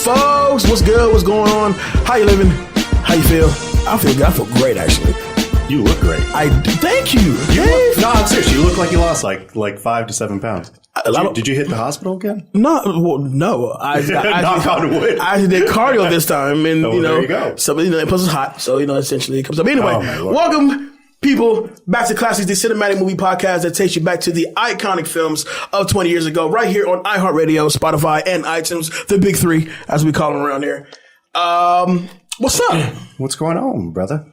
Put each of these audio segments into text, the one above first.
folks? What's good? What's going on? How you living? How you feel? I feel good. I feel great, actually. You look great. Thank you. No, I'm serious. You look like you lost like 5 to 7 pounds. Did you hit the hospital again? No. I Knock on wood. I did cardio this time, and there you go. So plus it's hot, so essentially it comes up. Anyway, welcome. People, back to Classics, the cinematic movie podcast that takes you back to the iconic films of 20 years ago, right here on iHeartRadio, Spotify, and iTunes, the big three, as we call them around here. What's up? What's going on, brother?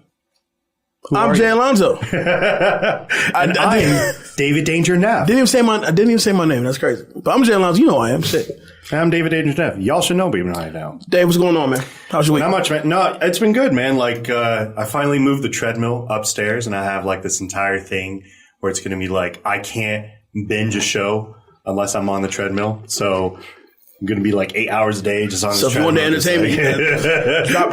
I'm Jay Alonzo. And I am David Danger Neff. I didn't even say my name. That's crazy. But I'm Jay Alonzo. You know I am. Shit. I'm David Danger Neff. Y'all should know me by now. Dave, what's going on, man? How's your week? Not much, man. No, it's been good, man. Like, I finally moved the treadmill upstairs, and I have like this entire thing where it's going to be like, I can't binge a show unless I'm on the treadmill. So I'm going to be like 8 hours a day just on this treadmill. So if you want to entertain me, drop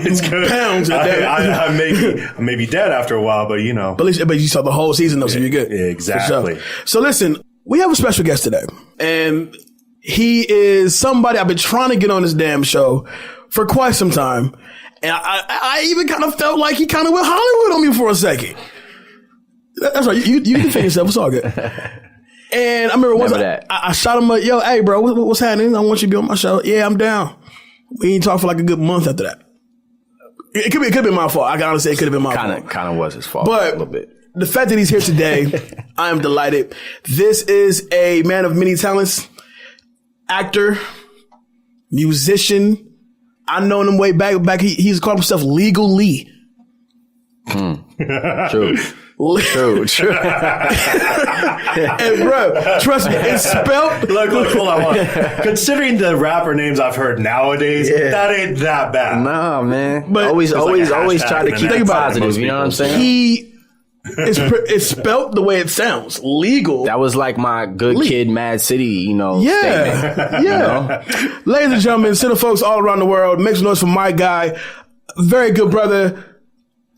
pounds a day. I may be dead after a while, but you know. But you saw the whole season though, so you're good. Exactly. So listen, we have a special guest today, and he is somebody I've been trying to get on this damn show for quite some time. And I even kind of felt like he kind of went Hollywood on me for a second. That's right. You can defend yourself. It's all good. And I remember I shot him like, yo, hey, bro, what's happening? I want you to be on my show. Yeah, I'm down. We ain't talk for like a good month after that. It could have been my fault. I can honestly say it could have been my fault. Kind of was his fault but a little bit. The fact that he's here today, I am delighted. This is a man of many talents. Actor, musician. I known him way back. He's called himself Legal Lee. True. True. And bro, trust me, it's spelled. Look, hold on. Considering the rapper names I've heard nowadays, that ain't that bad. Nah, man. But always try to keep it positive. You know what I'm saying? It's spelt the way it sounds. Legal. That was like my good kid, Mad City, statement. Yeah. Ladies and gentlemen, city folks all around the world, make some noise for my guy, very good brother,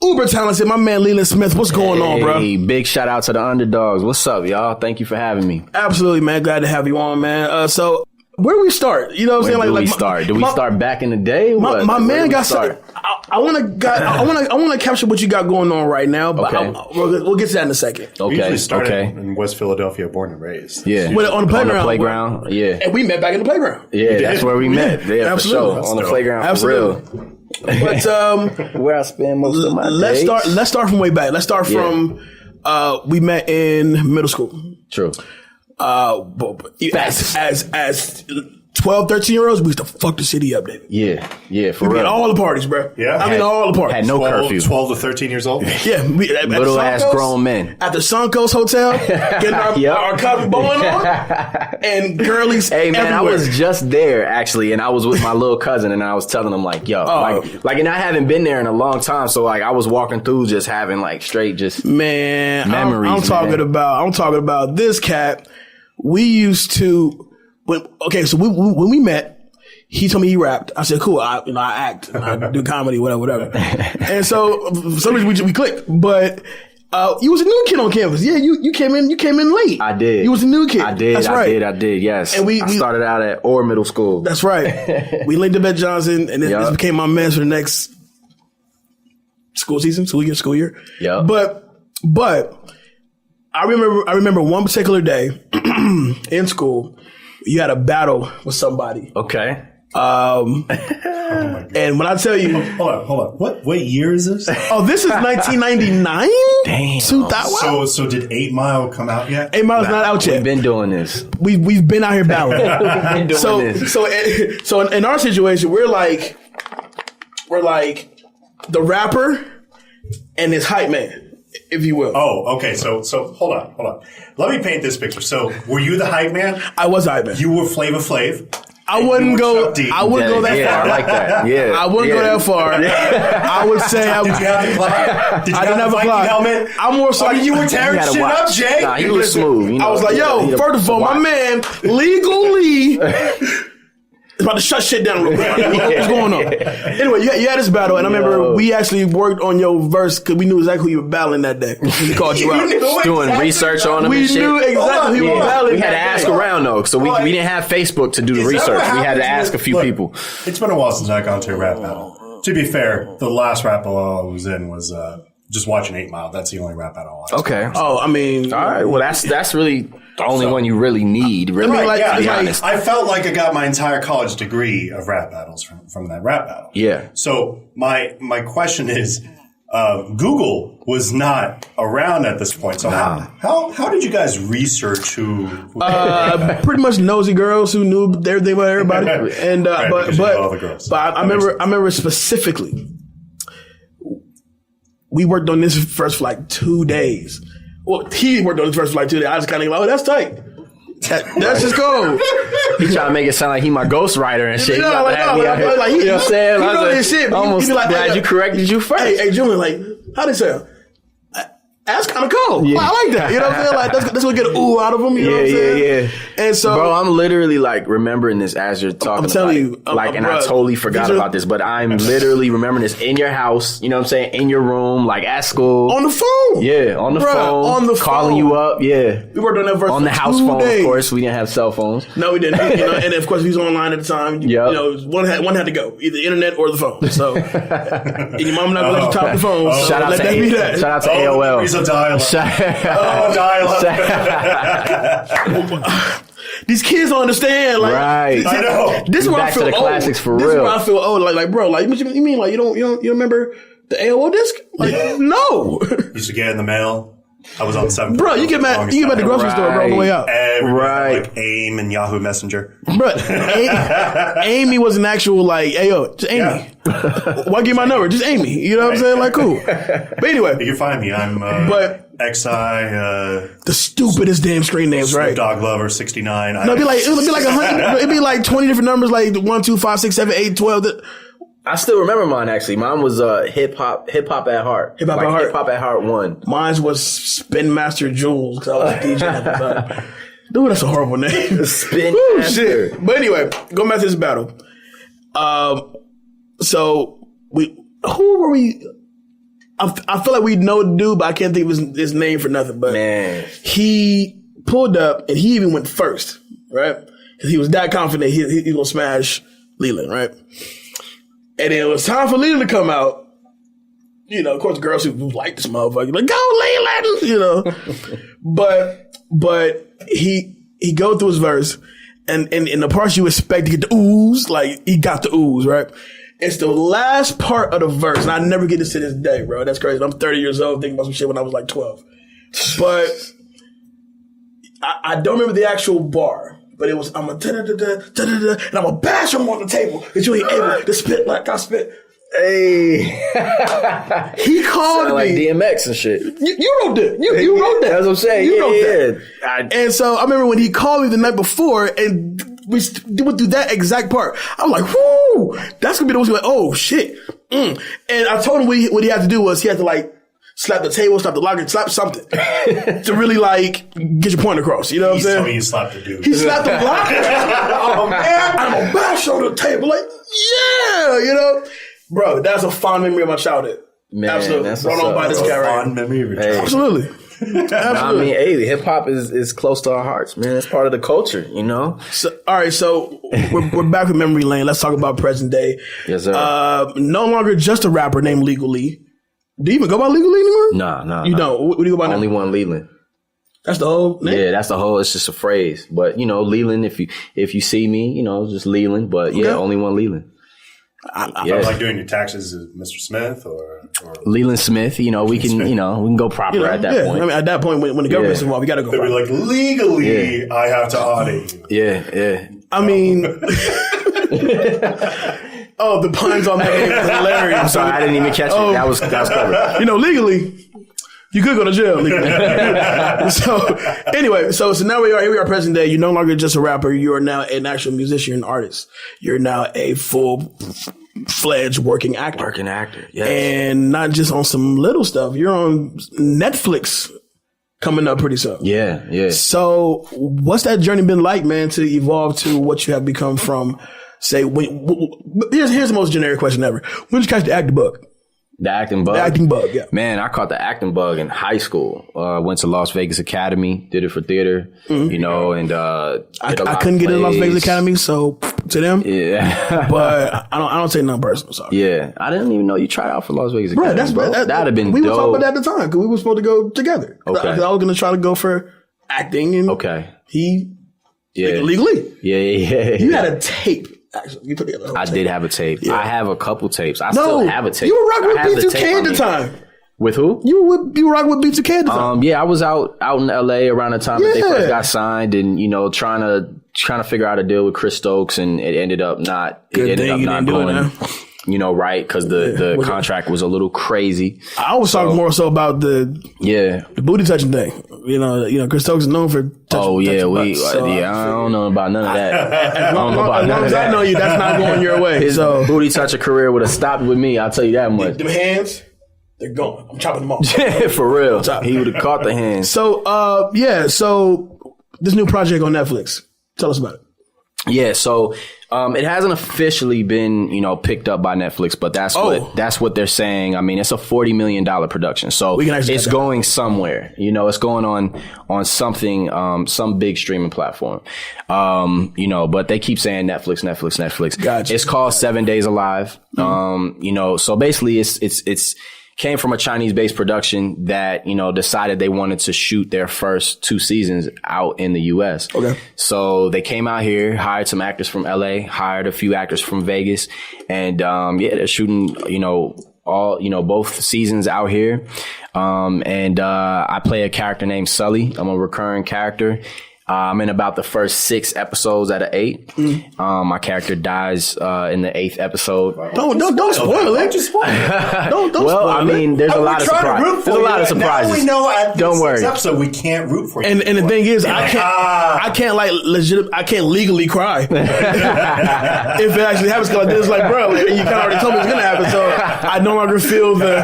uber talented, my man Leland Smith. What's going on, bro? Hey, big shout out to the underdogs. What's up, y'all? Thank you for having me. Absolutely, man. Glad to have you on, man. So where do we start? You know what I'm saying? Do we start back in the day? My man got started. I want to capture what you got going on right now, but we'll get to that in a second. Okay. We usually started in West Philadelphia, born and raised. Yeah. On the playground. Yeah. And we met back in the playground. Yeah, that's where we met. Yeah, absolutely. For sure. On the playground. Absolutely. For real. But where I spend most of my days. Let's start from way back. Let's start from we met in middle school. True. As 12, 13-year-olds, we used to fuck the city up, David. Yeah, for real. We at all the parties, bro. Yeah. I mean, all the parties. Had no curfew. 12 to 13 years old? Yeah. Little ass grown men. At the Suncoast Hotel, getting our coffee bowling on, and girlies everywhere. I was just there, actually, and I was with my little cousin, and I was telling him, like, yo, and I haven't been there in a long time, so, like, I was walking through just having, like, straight just memories. I'm talking about this cat. We used to... when we met, he told me he rapped. I said, cool. I act, and I do comedy, whatever. And so for some reason we clicked. But you was a new kid on campus. Yeah, you came in late. I did. You was a new kid. I did. That's right. I did. Yes. And I started out at Orr Middle School. That's right. We linked up at Johnson, and this became my man for the next school year. Yeah. But I remember one particular day in school. You had a battle with somebody. Okay. And when I tell you... Hold on. What year is this? Oh, this is 1999? Damn. 2000? So did 8 Mile come out yet? 8 Mile's not out yet. We've been doing this. We've been out here battling. We've been doing this. So in our situation, we're like the rapper and his hype man, if you will. Oh, okay. So hold on. Let me paint this picture. So were you the hype man? I was the hype man. You were Flavor Flav. I wouldn't go that far. I like that. Yeah. I wouldn't go that far. I would say Did you have the clock? Did you have the Viking helmet? I'm more so. You were tearing shit up, Jay. Nah, he was smooth. I was like, yo, first of all, my man, Legal Lee about to shut shit down real quick. What's going on? Anyway, you had this battle, and I remember we actually worked on your verse because we knew exactly who you were battling that day. We called you out. Doing research on them and shit. We knew exactly who you were battling. We had to ask around, though, so we didn't have Facebook to do the research. We had to ask a few people. It's been a while since I've gone to a rap battle. To be fair, the last rap battle I was in was just watching 8 Mile. That's the only rap battle I watched. Okay. Oh, I mean, all right. Well, that's really the only one you really need. Really, to be honest. I felt like I got my entire college degree of rap battles from that rap battle. Yeah. So my question is, Google was not around at this point. So how did you guys research who pretty much nosy girls who knew everything about everybody. And but I remember specifically, we worked on this first for like 2 days. Well, he worked on this first for like 2 days. I was kind of like, oh, that's tight. That's just cool. He trying to make it sound like he my ghostvriter and shit. You know what I'm saying? He know this shit. Almost like, glad you corrected you first. Hey, Julian, like, how they sound? That's kind of cool. Yeah. I like that. You know what I'm saying? Like, that's what get an ooh out of them. You know what I'm saying? Yeah. And so, bro, I'm literally like remembering this as you're talking. I'm telling you, like, and I totally forgot about this, but I'm literally remembering this in your house. You know what I'm saying? In your room, like at school, on the phone. Yeah, on the phone, on the calling phone. you up. Yeah, we worked on that verse on the house phone. Of course, we didn't have cell phones. No, we didn't. And of course, we was online at the time. Yeah, you know, one had to go, either the internet or the phone. So, and your mom not gonna let you top the phone. So shout out to AOL. These kids don't understand. Like, right. I know. This is where I feel old. Classics for this real. This is where I feel old. Like, bro, like, you mean like you don't remember the AOL disc? Like, no. Used to get in the mail. I was on 7. Bro, you get mad at the grocery store, bro, on the way out. Like AIM and Yahoo Messenger. Bro, Amy was an actual, like, hey, yo, just Amy. Yeah. Why give my number? Just Amy. You know what I'm saying? Like, cool. But anyway. You can find me. I'm XI. The stupidest damn screen names, right? Dog Lover 69. No, it'd be like 100. It'd be like 20 different numbers, like 1, 2, 5, 6, 7, 8, 12. I still remember mine, actually. Mine was hip hop at heart. Hip hop at heart 1. Mine was Spin Master Jules, because I was a DJ at the time. Dude, that's a horrible name. Spin Master. Shit. But anyway, going back to this battle. So who were we? I feel like we know the dude, but I can't think of his name for nothing. But man, he pulled up and he even went first, right? Because he was that confident he gonna smash Leland, right? And it was time for Leland to come out. You know, of course, girls who like this motherfucker, like, go Leland, you know. but he go through his verse, and in the parts you expect to get the ooze, like he got the ooze, right? It's the last part of the verse, and I never get this to this day, bro. That's crazy. I'm 30 years old, thinking about some shit when I was like 12. But I don't remember the actual bar. But it was, I'm a da-da-da-da-da-da-da, and I'm a bash him on the table because you ain't able to spit like I spit. Hey. He called me. Like DMX and shit. You wrote that. You wrote that. That's what I'm saying. You wrote that. And so I remember when he called me the night before and we went through that exact part. I was like, whoo, that's going to be the one who's like, oh, shit. And I told him what he had to do was he had to like, slap the table, slap the locker, slap something to really like get your point across. You know what I'm saying? Told me you slapped the dude. He slapped the locker. Oh man, I'm a bash on the table. Like, yeah, you know, bro. That's a fond memory of my childhood. Man, absolutely. That's brought on by this guy, right? Fond memory of your childhood. Absolutely. Absolutely. I mean, hey, hip hop is close to our hearts, man. It's part of the culture, you know. So, all right, so we're back with memory lane. Let's talk about present day. Yes, sir. No longer just a rapper named Legal Lee. Do you even go by Legal Lee anymore? No. You don't? What do you go by now? Only one Leland. That's the whole name? Yeah, that's the whole, it's just a phrase. But, you know, Leland, if you see me, you know, just Leland. But, yeah, only one Leland. I like doing your taxes as Mr. Smith or Leland Smith, you know, we can go proper at that point. I mean, at that point, when the government's involved, we got to go proper. They'd be like, legally, I have to audit you. Yeah. I mean... Oh, the puns on that game was hilarious. I'm sorry, I didn't even catch it. That was clever. You know, legally, you could go to jail. So anyway, so now here we are present day. You're no longer just a rapper. You are now an actual musician and artist. You're now a full-fledged working actor. Working actor, yes. And not just on some little stuff. You're on Netflix coming up pretty soon. Yeah. So what's that journey been like, man, to evolve to what you have become from say, here's the most generic question ever. When did you catch the acting bug? The acting bug? The acting bug, yeah. Man, I caught the acting bug in high school. Went to Las Vegas Academy, did it for theater, you know, and I couldn't get in Las Vegas Academy, so to them. Yeah. But I don't take nothing personal, sorry. Yeah. I didn't even know you tried out for Las Vegas Academy. Bro, that'd have been dope. We were talking about that at the time, because we were supposed to go together. Okay. I was going to try to go for acting, and he legally. Yeah. You had a tape. Actually, you put together a I tape. did have a tape. Yeah. I have a couple tapes. I still have a tape. You were rocking with B2K at the time. With who? You were rocking with B2K at the time. Yeah, I was out in LA around the time that they first got signed, and you know, trying to figure out a deal with Chris Stokes, and it ended up not going. You know, right? Because the contract was a little crazy. I was talking more so about the booty touching thing. You know, Chris Stokes is known for touching. I don't know about none of that. As long as I know you, that's not going your way. His booty toucher career would have stopped with me. I'll tell you that much. Them hands, they're going. I'm chopping them off. For real. He would have caught the hands. So, so this new project on Netflix. Tell us about it. Yeah, so it hasn't officially been, you know, picked up by Netflix, but that's what they're saying. I mean, it's a $40 million production, so it's going somewhere. You know, it's going on something, some big streaming platform. You know, but they keep saying Netflix. Gotcha. It's called 7 Days Alive. You know, so basically, it's came from a Chinese-based production that, you know, decided they wanted to shoot their first 2 seasons out in the U.S. Okay. So they came out here, hired some actors from L.A., hired a few actors from Vegas, and they're shooting, you know, both seasons out here. I play a character named Sully. I'm a recurring character. I'm in about the first 6 episodes out of 8. My character dies in the 8th episode. Don't spoil it. Just spoil it. Don't well, spoil I mean, there's a lot of surprises. There's a lot of surprises. Now we know at Don't worry. this episode we can't root for you. And the thing is, I can't legally cry if it actually happens. Because it's like, bro, you kind of already told me it's gonna happen, so I no longer feel the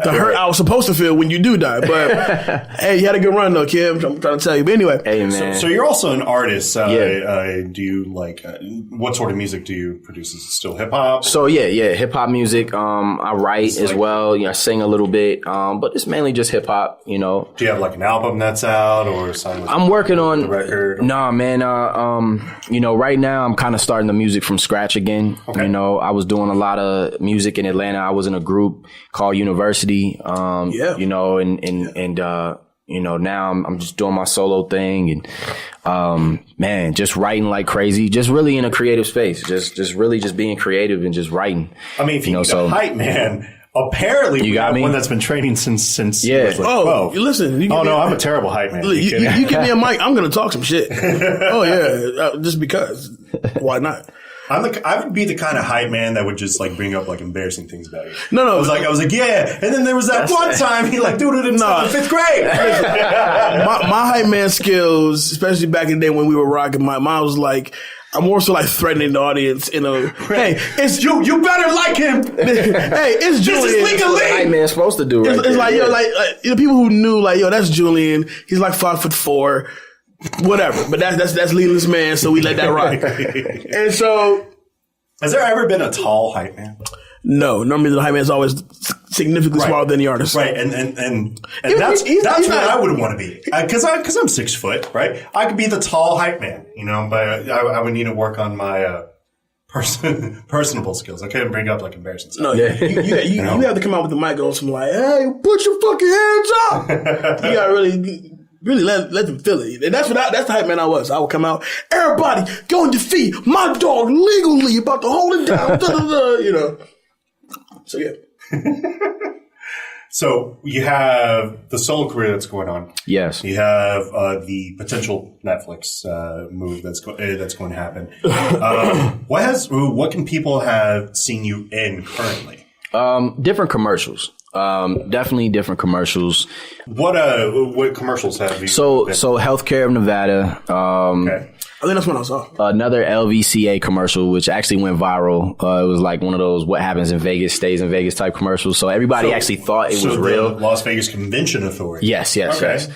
hurt I was supposed to feel when you do die. But hey, you had a good run though, Kim. I'm trying to tell you. But anyway, hey man. So you're also an artist. Do you like what sort of music do you produce? Is it still hip hop? So yeah, hip hop music. I write as well. You know, I sing a little bit. But it's mainly just hip hop. You know. Do you have like an album that's out or something? I'm working on the record. Nah, man. You know, right now I'm kind of starting the music from scratch again. Okay. You know, I was doing a lot of music in Atlanta. I was in a group called University. You know, and you know, now I'm just doing my solo thing and, man, just writing like crazy, just really in a creative space, just really just being creative and just writing. I mean, if you know, hype man, apparently you got one that's been training since yeah. Like 12. Listen. I'm a terrible hype man. You give me a mic, I'm going to talk some shit. Oh yeah. Just because. Why not? I would be the kind of hype man that would just like bring up like embarrassing things about you. No. I was like, yeah. And then there was that one time he like dude it in 5th grade. my hype man skills, especially back in the day when we were rocking, mine was like, I'm more so like threatening the audience in a, hey, it's you better like him. Hey, it's Julian. This is legally. Hype man's supposed to do It's like, yo, like people who knew, like, yo, that's Julian. He's like 5'4". Whatever, but that's Leland Smith, so we let that rock. And so, has there ever been a tall hype man? No, normally the hype man is always significantly smaller than the artist. Right, and that's what I would want to be, because I'm 6 foot, right? I could be the tall hype man, you know, but I would need to work on my personable skills. I couldn't bring up like embarrassing stuff. No, you have to come out with the mic on some like, hey, put your fucking hands up. You gotta really let them feel it. And that's the hype man I was. I would come out, everybody going to defeat my dog legally, about to hold it down, you know. So yeah. So you have the solo career that's going on. Yes. You have the potential Netflix move that's going to happen. What can people have seen you in currently? Different commercials. Definitely different commercials. What commercials have you? So Healthcare of Nevada. Okay. I think that's what I saw. Another LVCA commercial, which actually went viral. It was like one of those "what happens in Vegas stays in Vegas" type commercials. So everybody actually thought it was real. The Las Vegas Convention Authority. Yes.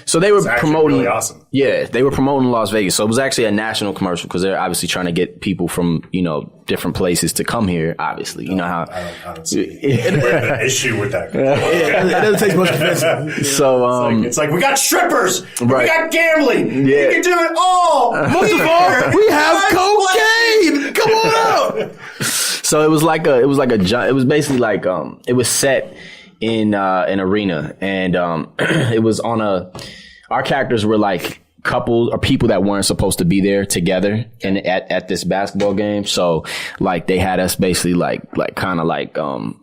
So they were promoting. Really awesome. Yeah, they were promoting Las Vegas. So it was actually a national commercial because they're obviously trying to get people from, you know, different places to come here. Obviously, you know how I don't see an issue with that. It doesn't take much convincing. So it's like we got strippers, right. we got gambling, Yeah. we can do it all. Most of all, we have cocaine. Come on out. So it was basically like it was set in an arena, and it was on our characters were like couples or people that weren't supposed to be there together and at this basketball game. So like they had us basically like kind of like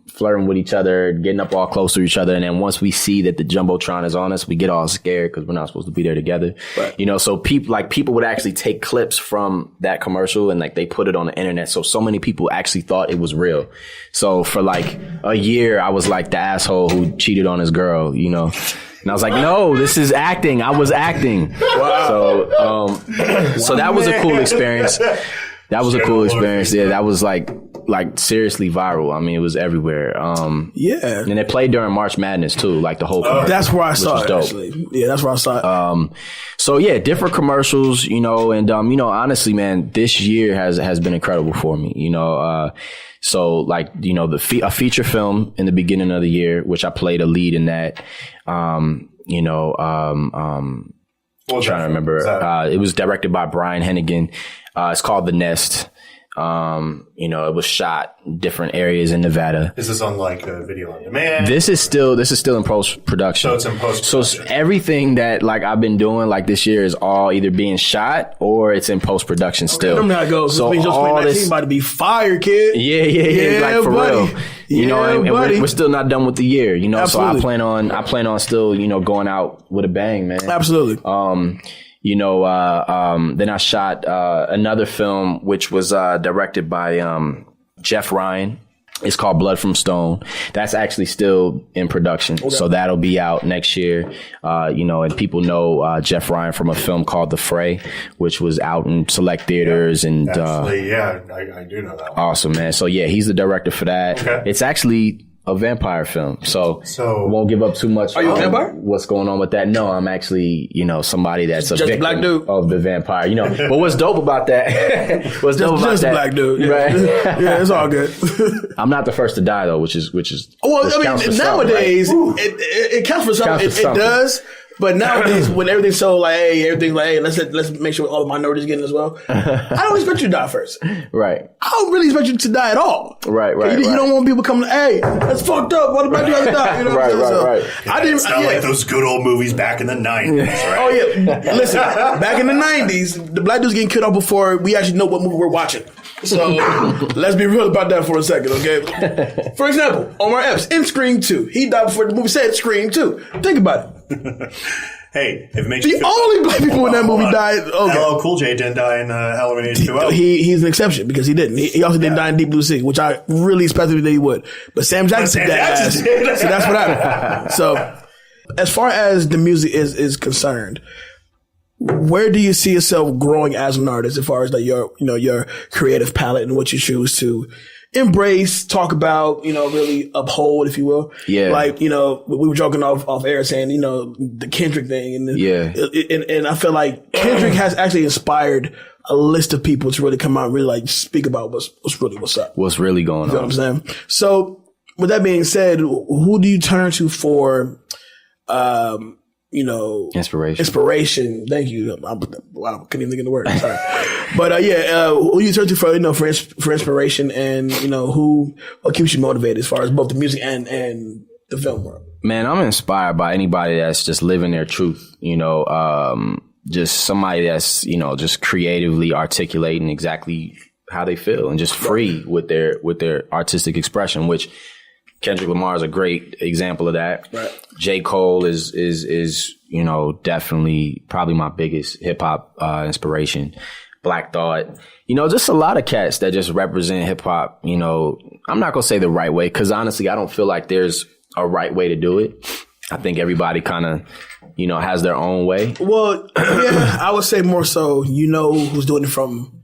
flirting with each other, getting up all close to each other, and then once we see that the Jumbotron is on us, we get all scared because we're not supposed to be there together. Right. You know, so people would actually take clips from that commercial and like they put it on the internet. So many people actually thought it was real. So for like a year, I was like the asshole who cheated on his girl, you know. And I was like, no, this is acting. I was acting. Wow. So that was a cool experience. That was a cool experience. Yeah, that was like seriously viral. I mean, it was everywhere. Yeah. And it played during March Madness too, like the whole commercial. That's where I saw it, actually. Yeah, that's where I saw it. So yeah, different commercials, you know, and you know, honestly, man, this year has been incredible for me, you know. So like, you know, a feature film in the beginning of the year, which I played a lead in that. You know, I'm trying to remember. It was directed by Brian Hennigan. It's called The Nest. You know, it was shot in different areas in Nevada. Is this on like a video on demand? This is still in post production. So it's in post production. So everything that like I've been doing like this year is all either being shot or it's in post production still. I don't know how it goes. So all this about to be fire, kid. Yeah, like for buddy. real. You know, and we're still not done with the year. You know, Absolutely. So I plan on still, you know, going out with a bang, man. Absolutely. You know, then I shot another film which was directed by Jeff Ryan. It's called Blood from Stone. That's actually still in production. Okay. So that'll be out next year. You know, and people know Jeff Ryan from a film called The Fray, which was out in select theaters. And actually, I do know that one. Awesome, man. So yeah, he's the director for that. Okay. It's actually a vampire film. So won't give up too much. Are you a vampire? What's going on with that? No, I'm actually, you know, somebody that's a victim black dude of the vampire. You know, but what's dope about that? What's dope about just that? A black dude, yeah. Right? Yeah, it's all good. I'm not the first to die though, which is. Well, I mean, nowadays it counts for something. It does. But nowadays, when everything's so like, hey, let's make sure all the minorities get in as well. I don't expect you to die first. Right. I don't really expect you to die at all. Right. You don't want people coming, hey, that's fucked up. Why the black dude have to die? You know what I'm saying? Right. It's not like those good old movies back in the 90s, right? Oh, yeah. Listen, back in the 90s, the black dudes getting killed off before we actually know what movie we're watching. So let's be real about that for a second, okay? For example, Omar Epps in Scream 2. He died before the movie said Scream 2. Think about it. Hey, if it makes the only black people in that movie died. Okay. LL Cool J didn't die in Halloween H2O. He's an exception because he didn't. He also didn't die in Deep Blue Sea, which I really expected that he would. But Sam Jackson died. So that's what happened. So as far as the music is concerned, where do you see yourself growing as an artist as far as like your creative palette and what you choose to embrace, talk about, really uphold, if you will. Yeah. Like, we were joking off air saying, the Kendrick thing. And, and I feel like Kendrick has actually inspired a list of people to really come out and really like speak about what's up. What's really going on. You know what I'm saying? So with that being said, who do you turn to for, inspiration. Thank you. I couldn't even think of the word. Sorry. But who you turn to for inspiration, and what keeps you motivated as far as both the music and the film world? Man, I'm inspired by anybody that's just living their truth. Just somebody that's just creatively articulating exactly how they feel and just free with their artistic expression, which Kendrick Lamar is a great example of that. Right. J. Cole is definitely probably my biggest hip hop inspiration. Black Thought, just a lot of cats that just represent hip hop. I'm not gonna say the right way, because honestly, I don't feel like there's a right way to do it. I think everybody kind of, has their own way. Well, yeah, I would say more so, who's doing it from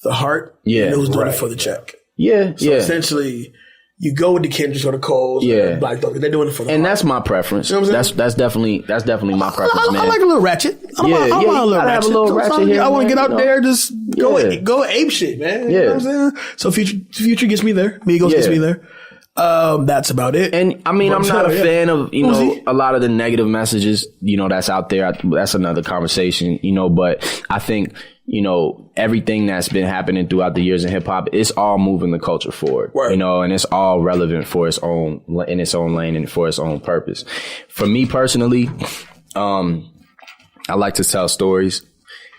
the heart. Yeah. Who's doing it for the check. Yeah. So essentially, you go with the Kendricks or the Coles, or Black Thought. They're doing it for the and that's my preference. You know what I'm saying? That's definitely my preference, man. I like a little ratchet. I want a little ratchet. Here, I want to get out there, just go ape shit, man. You know what I'm saying? So Future gets me there. Migos gets me there. That's about it. And I mean, I'm not a fan of, a lot of the negative messages, that's out there. That's another conversation, but I think, everything that's been happening throughout the years in hip hop, it's all moving the culture forward, and it's all relevant for its own, in its own lane and for its own purpose. For me personally, I like to tell stories.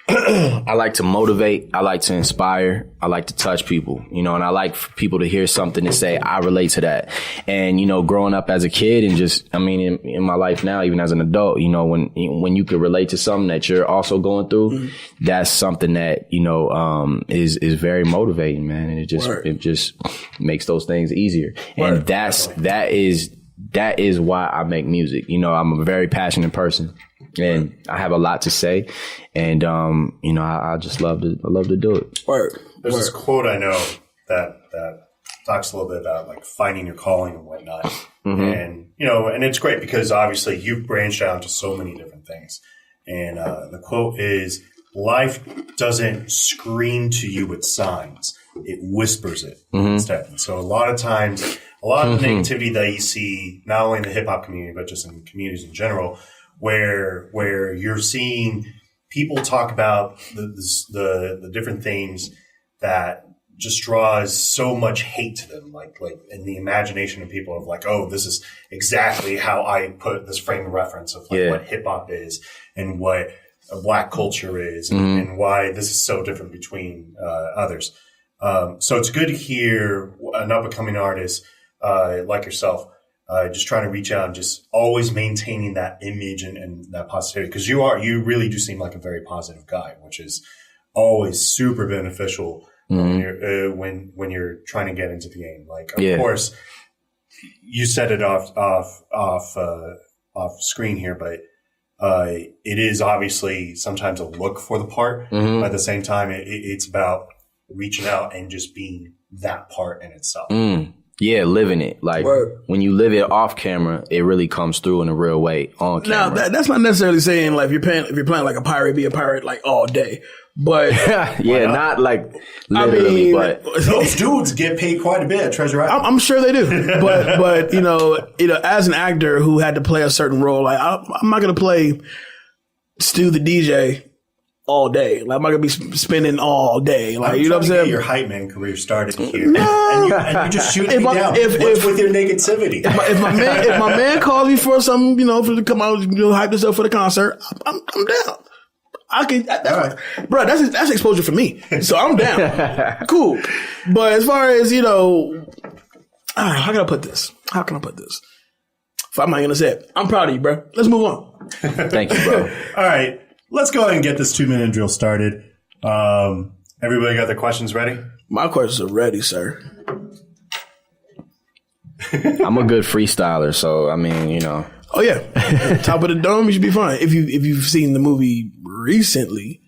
I like to motivate. I like to inspire. I like to touch people, and I like for people to hear something and say, I relate to that. And, growing up as a kid and just, in my life now, even as an adult, when you could relate to something that you're also going through, that's something that, is very motivating, man. And it just makes those things easier. And that is why I make music. I'm a very passionate person. And I have a lot to say, and I just love to do it. There's this quote I know that talks a little bit about like finding your calling and whatnot, and and it's great because obviously you've branched out into so many different things. And the quote is, "Life doesn't scream to you with signs; it whispers it instead." And so a lot of times, a lot of the negativity that you see, not only in the hip hop community but just in communities in general, where you're seeing people talk about the different things that just draws so much hate to them, like in the imagination of people of like, oh, this is exactly how I put this frame of reference of like what hip hop is and what a Black culture is and why this is so different between others. So it's good to hear an up and coming artist like yourself. Just trying to reach out and just always maintaining that image and that positivity. Because you really do seem like a very positive guy, which is always super beneficial when you're trying to get into the game. Like, of course, you said it off screen here, but it is obviously sometimes a look for the part. But at the same time, it's about reaching out and just being that part in itself. Yeah, living it. Like when you live it off camera, it really comes through in a real way on camera. Now, that's not necessarily saying like if you're playing like a pirate, be a pirate like all day. But not like literally. But those dudes get paid quite a bit at Treasure Island. I'm sure they do. But as an actor who had to play a certain role, like I'm not gonna play Stu the DJ all day. Like, I'm not gonna be spending all day. Like, you know what I'm saying? Your hype man career started here, and you just shoot me down. What's with your negativity? If my man calls me for some, for to come out, hype himself for the concert, I'm down. I can, bro. That's exposure for me. So I'm down. Cool. But as far as how can I put this? I'm not gonna say it. I'm proud of you, bro. Let's move on. Thank you, bro. All right. Let's go ahead and get this 2-minute drill started. Everybody got their questions ready? My questions are ready, sir. I'm a good freestyler, so Oh yeah, Top of the Dome. You should be fine. If you've seen the movie recently,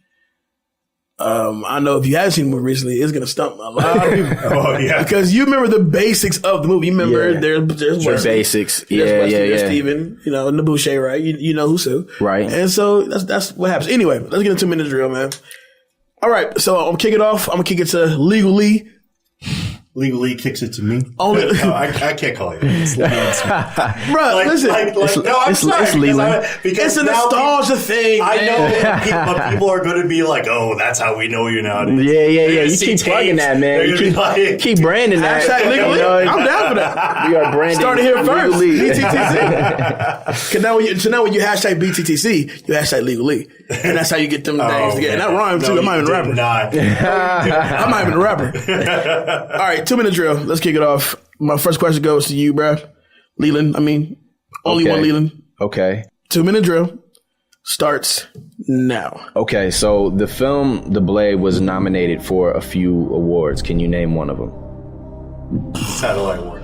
I know if you haven't seen the movie recently, it's gonna stump a lot of people. Oh yeah, because you remember the basics of the movie. You remember there's Wesley, basics. There's Steven, Nabushe, right? You know who's who, right? And so that's what happens. Anyway, let's get into 2 minute drill, man. All right, so I'm gonna kick it off. I'm gonna kick it to Legal Lee. Legal Lee kicks it to me. I can't call you. Bro, listen. I'm sorry. It's Leland. It's a nostalgia thing. I know people are going to be like, oh, that's how we know you nowadays. Yeah. You keep plugging that, man. You keep branding that. Hashtag Legal Lee. I'm down for that. We are branding. Started here first. BTTC. Now when you hashtag BTTC, you hashtag Legal Lee. And that's how you get them things together. And that rhymes too. I'm not even a rapper. I'm not even a rapper. All right, 2 minute drill. Let's kick it off. My first question goes to you, bro. Leland. Only one Leland. Okay. 2 minute drill starts now. Okay, so the film The Blade was nominated for a few awards. Can you name one of them? Satellite Award.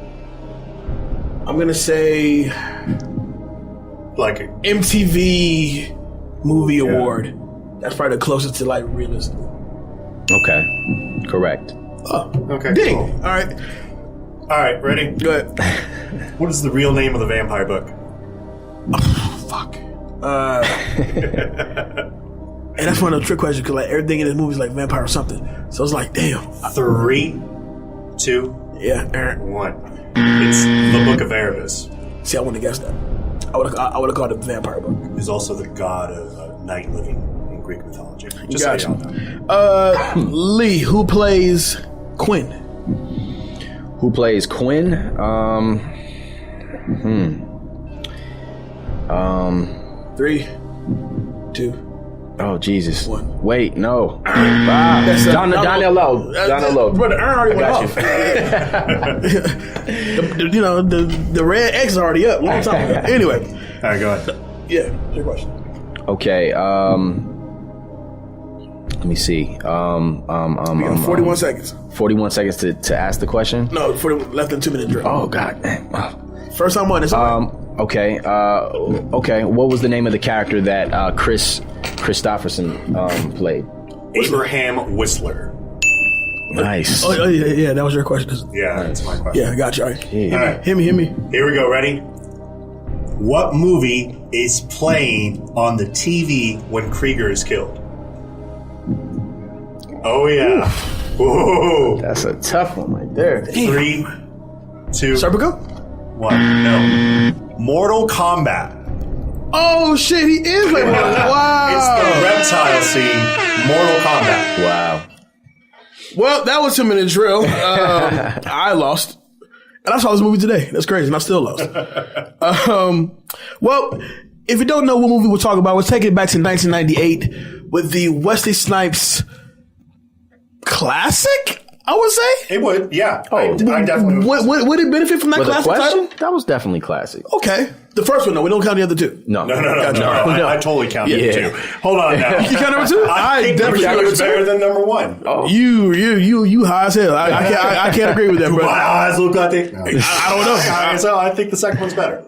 I'm going to say like MTV Movie Award. That's probably the closest to like realistic. Okay, correct. Oh, okay. Ding. Cool. All right. All right, ready? Go ahead. What is the real name of the vampire book? Fuck. And that's one of the trick questions because like everything in this movie is like vampire or something. So it's like, damn. 3, 2, Yeah. 1. It's the Book of Erebus. See, I wouldn't have guessed that. I would have called it the vampire book. He's also the god of night living in Greek mythology. Just Gotcha. so you know. Lee, who plays Quinn? Who plays Quinn? 3, 2. Oh Jesus! One. Wait, no. That's Donnell Lowe. Brother, Aaron already went off. the red X is already up. Long time ago. Anyway. All right, go ahead. Yeah, your question. Okay. Let me see. We got 41 seconds. 41 seconds to ask the question. No, 40, less than 2 minute drill. Oh God. First time on this. Okay. Okay. What was the name of the character that Chris Christopherson played? Abraham Whistler. Nice. Oh yeah, that was your question. Yeah, that's my question. Yeah, I got you. All right. Yeah. All right. Hit me. Here we go. Ready? What movie is playing on the TV when Krieger is killed? Oh, yeah. Whoa. That's a tough one right there. 3, 2, Serpico? 1. No. Mortal Kombat. Oh shit, he is like wow. It's the reptile scene. Mortal Kombat. Wow. Well, that was 2 minute drill. I lost. And I saw this movie today. That's crazy. And I still lost. Well, if you don't know what movie we're talking about, we're taking it back to 1998 with the Wesley Snipes classic, I would say. It would, yeah. I definitely would. Would it benefit from that With a classic question? title? That was definitely classic. Okay. The first one, though. We don't count the other two. No. No. Gotcha. I totally count Yeah. it too. Hold on now. You count number two? I think number definitely count 2 number is two. better than number 1. Oh. You high as hell. I can't agree with that, My bro. eyes look like they... No. I don't know. So I think the second one's better.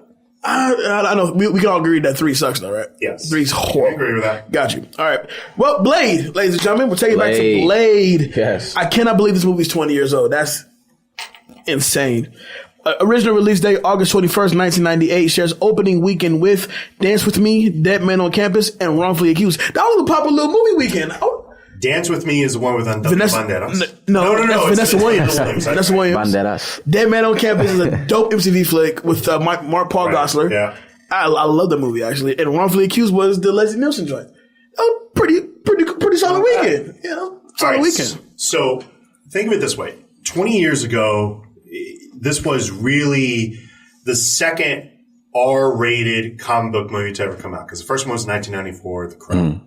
I know. We can all agree that 3 sucks, though, right? Yes. 3's I horrible. agree with that. Got you. All right. Well, Blade, ladies and gentlemen, we're taking it back to Blade. Yes. I cannot believe this movie's 20 years old. That's insane. Original release date, August 21st, 1998, shares opening weekend with Dance With Me, Dead Man on Campus, and Wrongfully Accused. That was a popular little movie weekend. Dance With Me is the one with Vanessa Banderas. No, that's Vanessa Williams. Williams. Vanessa Williams. Banderas. Dead Man on Campus is a dope MTV flick with Mark Paul Gosselaar. Yeah. I love the movie, actually. And Wrongfully Accused was the Leslie Nielsen joint. Pretty solid weekend. Solid weekend. So think of it this way. 20 years ago, this was really the second R-rated comic book movie to ever come out. Because the first one was 1994, The Crow.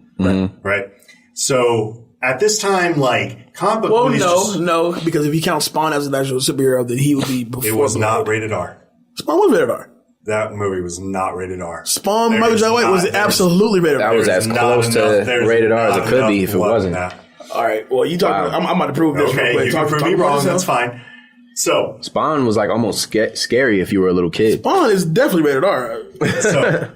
Right? So at this time, like, comic book movies... No, because if you count Spawn as an actual superhero, then he would be before. It was not rated R. Spawn was rated R. That movie was not rated R. Spawn, Michael J. White was absolutely rated R. That was as close to rated R as it could be if it wasn't. All right. Well, you talking? I'm about to prove this. Okay, real quick. you can prove me wrong. That's fine. So Spawn was like almost scary if you were a little kid. Spawn is definitely rated R. So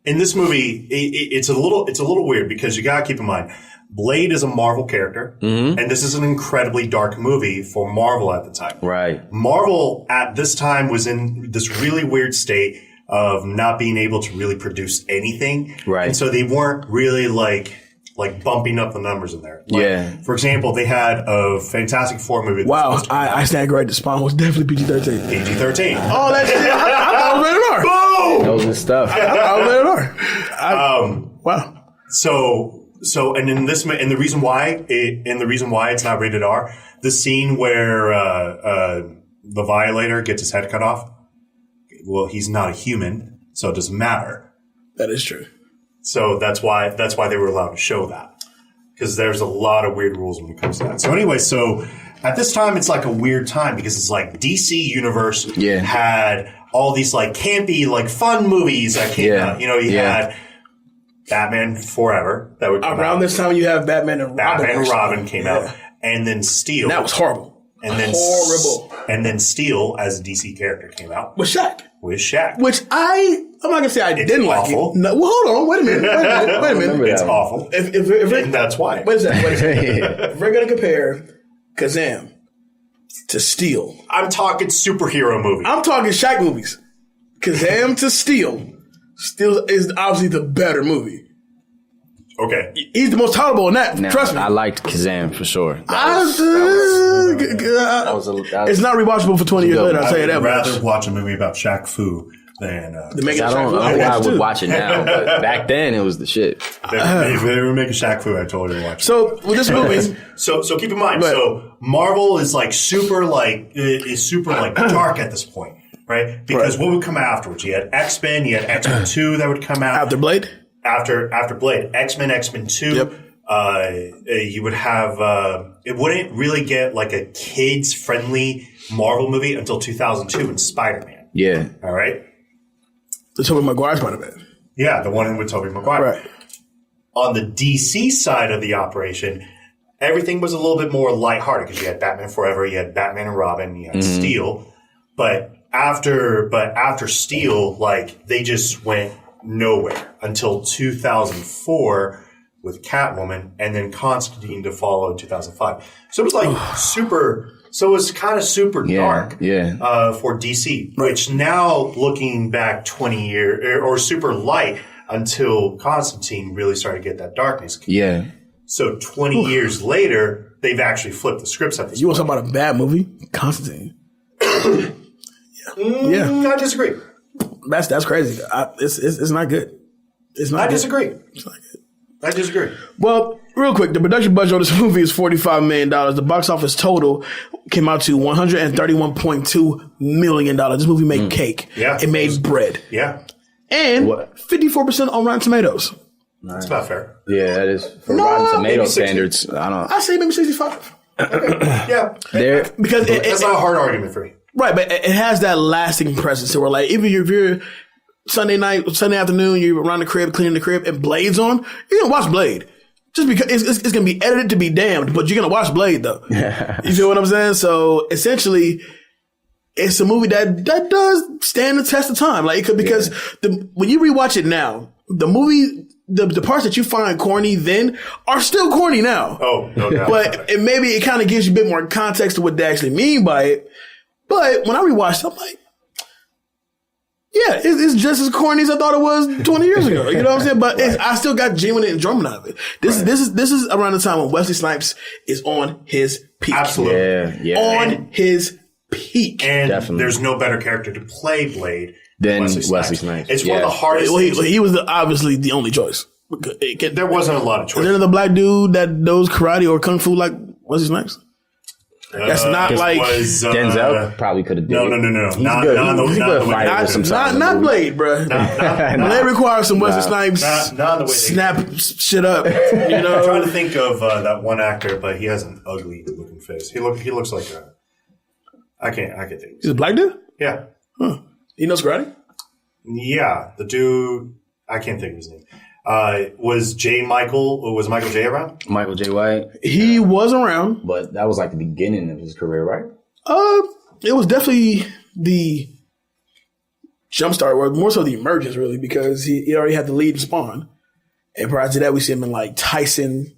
in this movie, it's a little weird because you gotta keep in mind, Blade is a Marvel character, and this is an incredibly dark movie for Marvel at the time. Right. Marvel at this time was in this really weird state of not being able to really produce anything. Right. And so they weren't really like bumping up the numbers in there. Like, Yeah. For example, they had a Fantastic Four movie. Wow, I stand corrected. Spawn was definitely PG-13. PG-13. Oh, that's it. I thought it was rated R. Boom! That was his stuff. I thought it was rated R. Wow. So, and in this, and the reason why it's not rated R, the scene where the Violator gets his head cut off. Well, he's not a human, so it doesn't matter. That is true. So that's why they were allowed to show that, because there's a lot of weird rules when it comes to that. So anyway, so at this time it's like a weird time because it's like DC Universe had all these like campy like fun movies that came out. You know, you had Batman Forever that would come around out. this time. You have Batman and Robin. Batman and Robin came out, and then Steel. That was horrible. And then horrible. And then Steel as a DC character came out with Shaq. Which I'm not gonna say I didn't awful. like it. No, well, hold on. Wait a minute. It's awful. If and that's why. Wait a second. If we're gonna compare Kazam to Steel. I'm talking superhero movie. I'm talking Shaq movies. Kazam to Steel. Steel is obviously the better movie. Okay. He's the most tolerable in that. Trust me. I liked Kazam for sure. It's not rewatchable for 20 years later. I'll tell you that much. I'd rather watch a movie about Shaq Fu than I would watch it now, but back then it was the shit. If they were making Shaq Fu, I'd totally watch it. So with this movie, so keep in mind, so Marvel is super dark at this point, right? Because what would come afterwards? You had X-Men, you had X-Men 2 that would come out after Blade. After Blade, X-Men 2. Yep. You would have it wouldn't really get like a kids friendly Marvel movie until 2002 in Spider-Man. Yeah. All right. The Tobey Maguire Spider-Man. Yeah, the one with Tobey Maguire. Right. On the DC side of the operation, everything was a little bit more lighthearted because you had Batman Forever, you had Batman and Robin, you had Steel. But after Steel, like they just went nowhere until 2004 with Catwoman and then Constantine to follow in 2005. So it was like so it was kind of super dark for DC, which now looking back 20 years or super light until Constantine really started to get that darkness. Yeah. So 20 years later, they've actually flipped the scripts at this You want to talk about a bad movie? Constantine. I disagree. That's crazy. It's not good. It's not. I disagree. It's not good. I disagree. Well, real quick, the production budget on this movie is $45 million. The box office total came out to $131.2 million. This movie made cake. Yeah. It made bread. Yeah. And 54% on Rotten Tomatoes. That's about fair. Yeah, that is for Rotten Tomato standards. I say maybe 65. Yeah. Because that's not a hard argument for me. Right, but it has that lasting presence. So we're like, even if you're Sunday afternoon, you're around the crib, cleaning the crib, and Blade's on, you're going to watch Blade. Just because it's going to be edited to be damned, but you're going to watch Blade, though. You feel what I'm saying? So essentially, it's a movie that does stand the test of time. Like, it could, because when you rewatch it now, the movie, the parts that you find corny then are still corny now. Oh, no doubt. But it kind of gives you a bit more context to what they actually mean by it. But when I rewatched it, I'm like, yeah, it's just as corny as I thought it was 20 years ago. You know what I'm saying? But I still got genuine enjoyment out of it. This is around the time when Wesley Snipes is on his peak. Absolutely. Yeah. On his peak. And Definitely. there's no better character to play Blade than Wesley Snipes. It's one of the hardest things. He was obviously the only choice. There wasn't a lot of choice. Is there another black dude that knows karate or kung fu like Wesley Snipes? That's not like Denzel probably could have done. No. He's Not Blade, bro. Blade requires some Wesley Snipes. Not the way snap shit up. You know, I'm trying to think of that one actor, but he has an ugly looking face. He looks like a. I can't think. He's a black dude. Yeah. Huh. He knows karate. Yeah, the dude. I can't think of his name. Was Michael J around? Michael J. White. He was around, but that was like the beginning of his career, right? It was definitely the jumpstart, or more so the emergence, really, because he already had the lead in Spawn, and prior to that, we see him in like Tyson.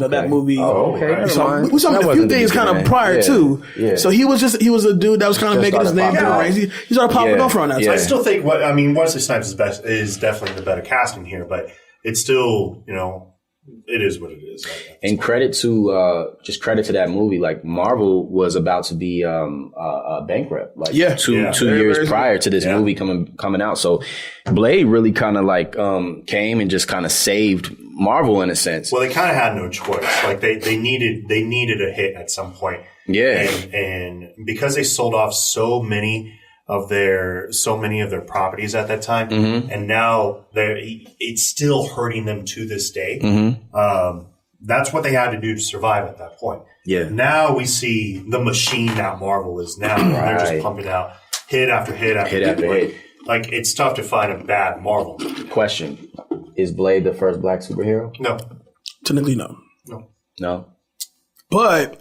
That movie. Oh, okay. So we saw him in a few things kind of prior too. Yeah. So he was a dude that was kind of making his name through the ranks. He started popping off around that time. I still think Wesley Snipes is definitely the better casting here, but it's still, it is what it is. And credit to that movie. Like Marvel was about to be bankrupt. Like two years prior to this movie coming out. So Blade really kind of like came and just kind of saved Marvel in a sense. Well, they kind of had no choice. Like they needed a hit at some point. Yeah, and because they sold off so many of their properties at that time, and now it's still hurting them to this day. That's what they had to do to survive at that point. Yeah. Now we see the machine that Marvel is now. They're just pumping out hit after hit after hit. Like it's tough to find a bad Marvel movie. Question: is Blade the first black superhero? No. Technically, no. No. But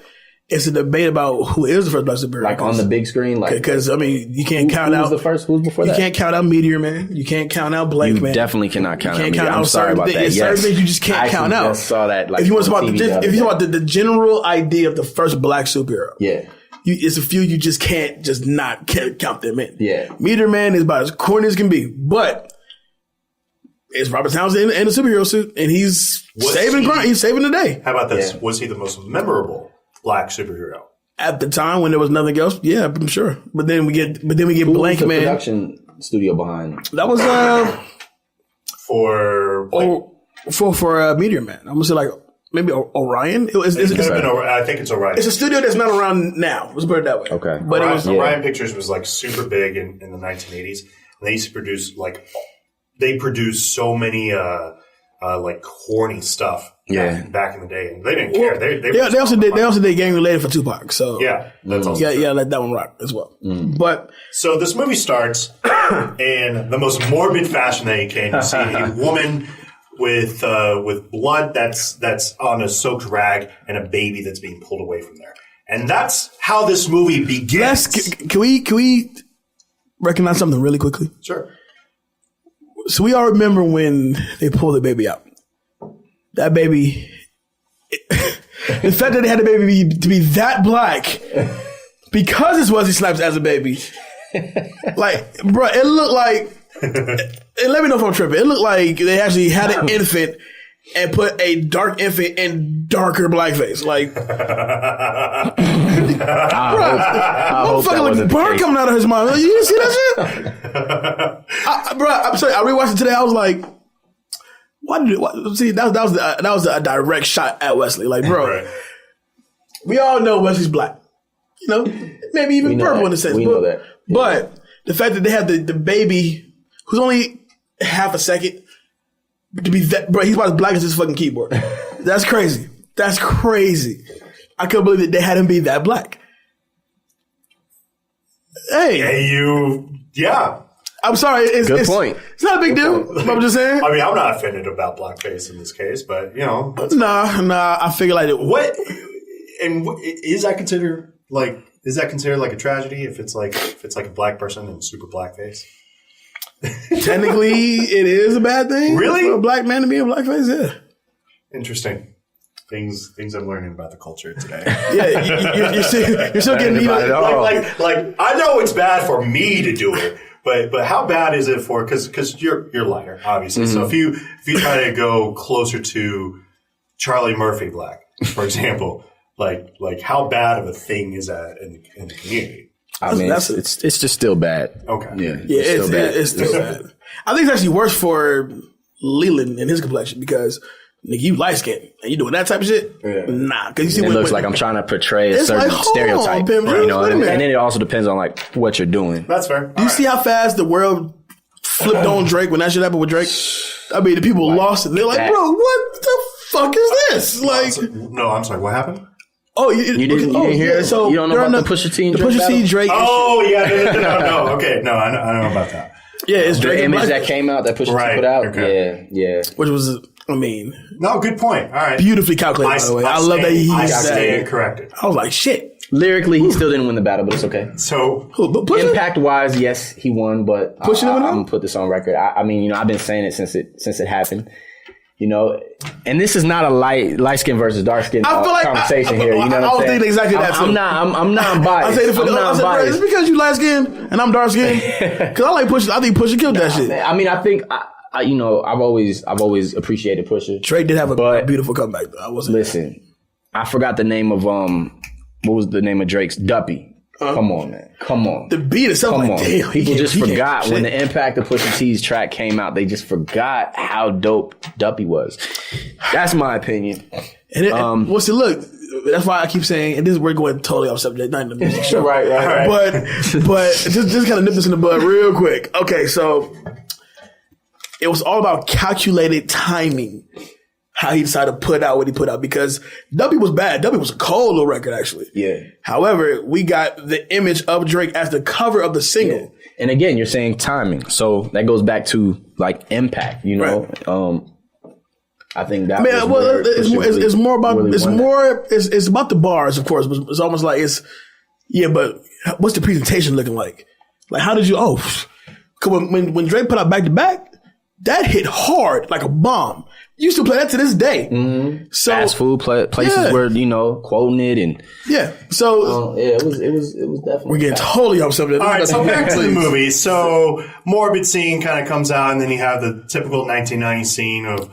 it's a debate about who is the first black superhero. Like on the big screen, like because you can't count out the first. Who's before that? You can't count out Meteor Man. You can't count out Blake Man. You definitely cannot count out. You can't count out sorry about that. Certain things you just can't count out. I saw that. Like if you want to talk about the general idea of the first black superhero, it's a few you just can't count them in. Yeah. Meteor Man is about as corny as can be, but it's Robert Townsend in a superhero suit, and he's saving the day. How about this? Yeah. Was he the most memorable black superhero? At the time when there was nothing else, yeah, I'm sure. But then we get Who Blank was the Man. Production studio behind That was for Meteor Man. I'm gonna say like maybe Orion. I think it's Orion. It's a studio that's not around now. Let's put it that way. Okay, but Orion Pictures was like super big in the 1980s. And they used to produce they produced so many like corny stuff. Back in the day, and they didn't care. They also did Gang Related for Tupac. So that's also let that one rock as well. But so this movie starts in the most morbid fashion that you can. You see a woman with blood that's on a soaked rag and a baby that's being pulled away from there, and that's how this movie begins. Can we recognize something really quickly? Sure. So we all remember when they pulled the baby out. That baby, the fact that they had the baby to be that black because it's Wesley Snipes as a baby, like, bro, it looked like, and let me know if I'm tripping, it looked like they actually had an infant and put a dark infant in darker blackface. Like, I hope that wasn't the burn case. coming out of his mouth. You didn't see that shit? Bro, I'm sorry, I rewatched it today, I was like, see, that was a direct shot at Wesley. Like, bro, right. We all know Wesley's black. You know, maybe even purple in a sense. We know that. Yeah. But the fact that they had the baby, who's only half a second, to be that, bro, he's about as black as his fucking keyboard. That's crazy. That's crazy. I couldn't believe that they had him be that black. Yeah. I'm sorry. Good point. It's not a big deal. I'm just saying. I mean, I'm not offended about blackface in this case, but you know. Nah. I figure like what and is that considered like a tragedy if it's like a black person in super blackface? Technically, it is a bad thing. Really, for a black man to be in blackface? Yeah. Interesting. Things I'm learning about the culture today. Yeah, you're still getting like I know it's bad for me to do it. But how bad is it for, cause you're lighter, obviously. Mm-hmm. So if you try to go closer to Charlie Murphy black, for example, like how bad of a thing is that in the community? I mean, it's just still bad. Okay. Yeah. It's still bad. I think it's actually worse for Leland and his complexion because nigga, you light skinned and you doing that type of shit? Yeah. Nah. Cause you see it looks like I'm trying to portray a certain stereotype. You know, and then it also depends on like what you're doing. That's fair. Do you see how fast the world flipped on Drake when that shit happened with Drake? I mean, the people lost it. They're like, bro, what the fuck is this? Like, no, I'm sorry. What happened? Oh, you didn't hear it? So you don't know about the Pusha T and Drake Pusha T, Drake. Oh, yeah. No. Okay. No, I know about that. Yeah, it's the Drake image that came out that Pusha T put out. Okay. Yeah. Which was, I mean. No, good point. All right. Beautifully calculated, by the way. I love that he stayed corrected. I was like, shit. Lyrically, he still didn't win the battle, but it's okay. So, impact-wise, yes, he won, but I'm gonna put this on record. I mean, you know, I've been saying it since it happened. You know, and this is not a light skin versus dark skin conversation here. You know what I'm saying? I was thinking exactly that. I'm not biased. I say it's because you light skin and I'm dark skin. Because I like Pusha. I think Pusha killed that shit. I mean, I think you know, I've always appreciated Pusha. Drake did have a beautiful comeback though. I wasn't. Listen, I forgot the name of what was the name of Drake's Duppy. Come on, man. Come on. The beat itself, Come like, on. damn. People just forgot when the impact of Pusha T's track came out. They just forgot how dope Duppy was. That's my opinion. And look, that's why I keep saying, and we're going totally off subject, not in the music show. right. But just kind of nip this in the bud real quick. Okay, so it was all about calculated timing. How he decided to put out what he put out, because Duppy was bad. Duppy was a cold little record, actually. Yeah. However, we got the image of Drake as the cover of the single. Yeah. And again, you're saying timing. So that goes back to like impact, you know? Right. I think that it's more about it's about the bars, of course, but it's almost like but what's the presentation looking like? Like, how did you when Drake put out Back to Back, that hit hard like a bomb. You still play that to this day. Mm-hmm. So fast food places where quoting it and So it was definitely. We're getting totally off subject. All right, so back to the movie. So morbid scene kind of comes out, and then you have the typical 1990 scene of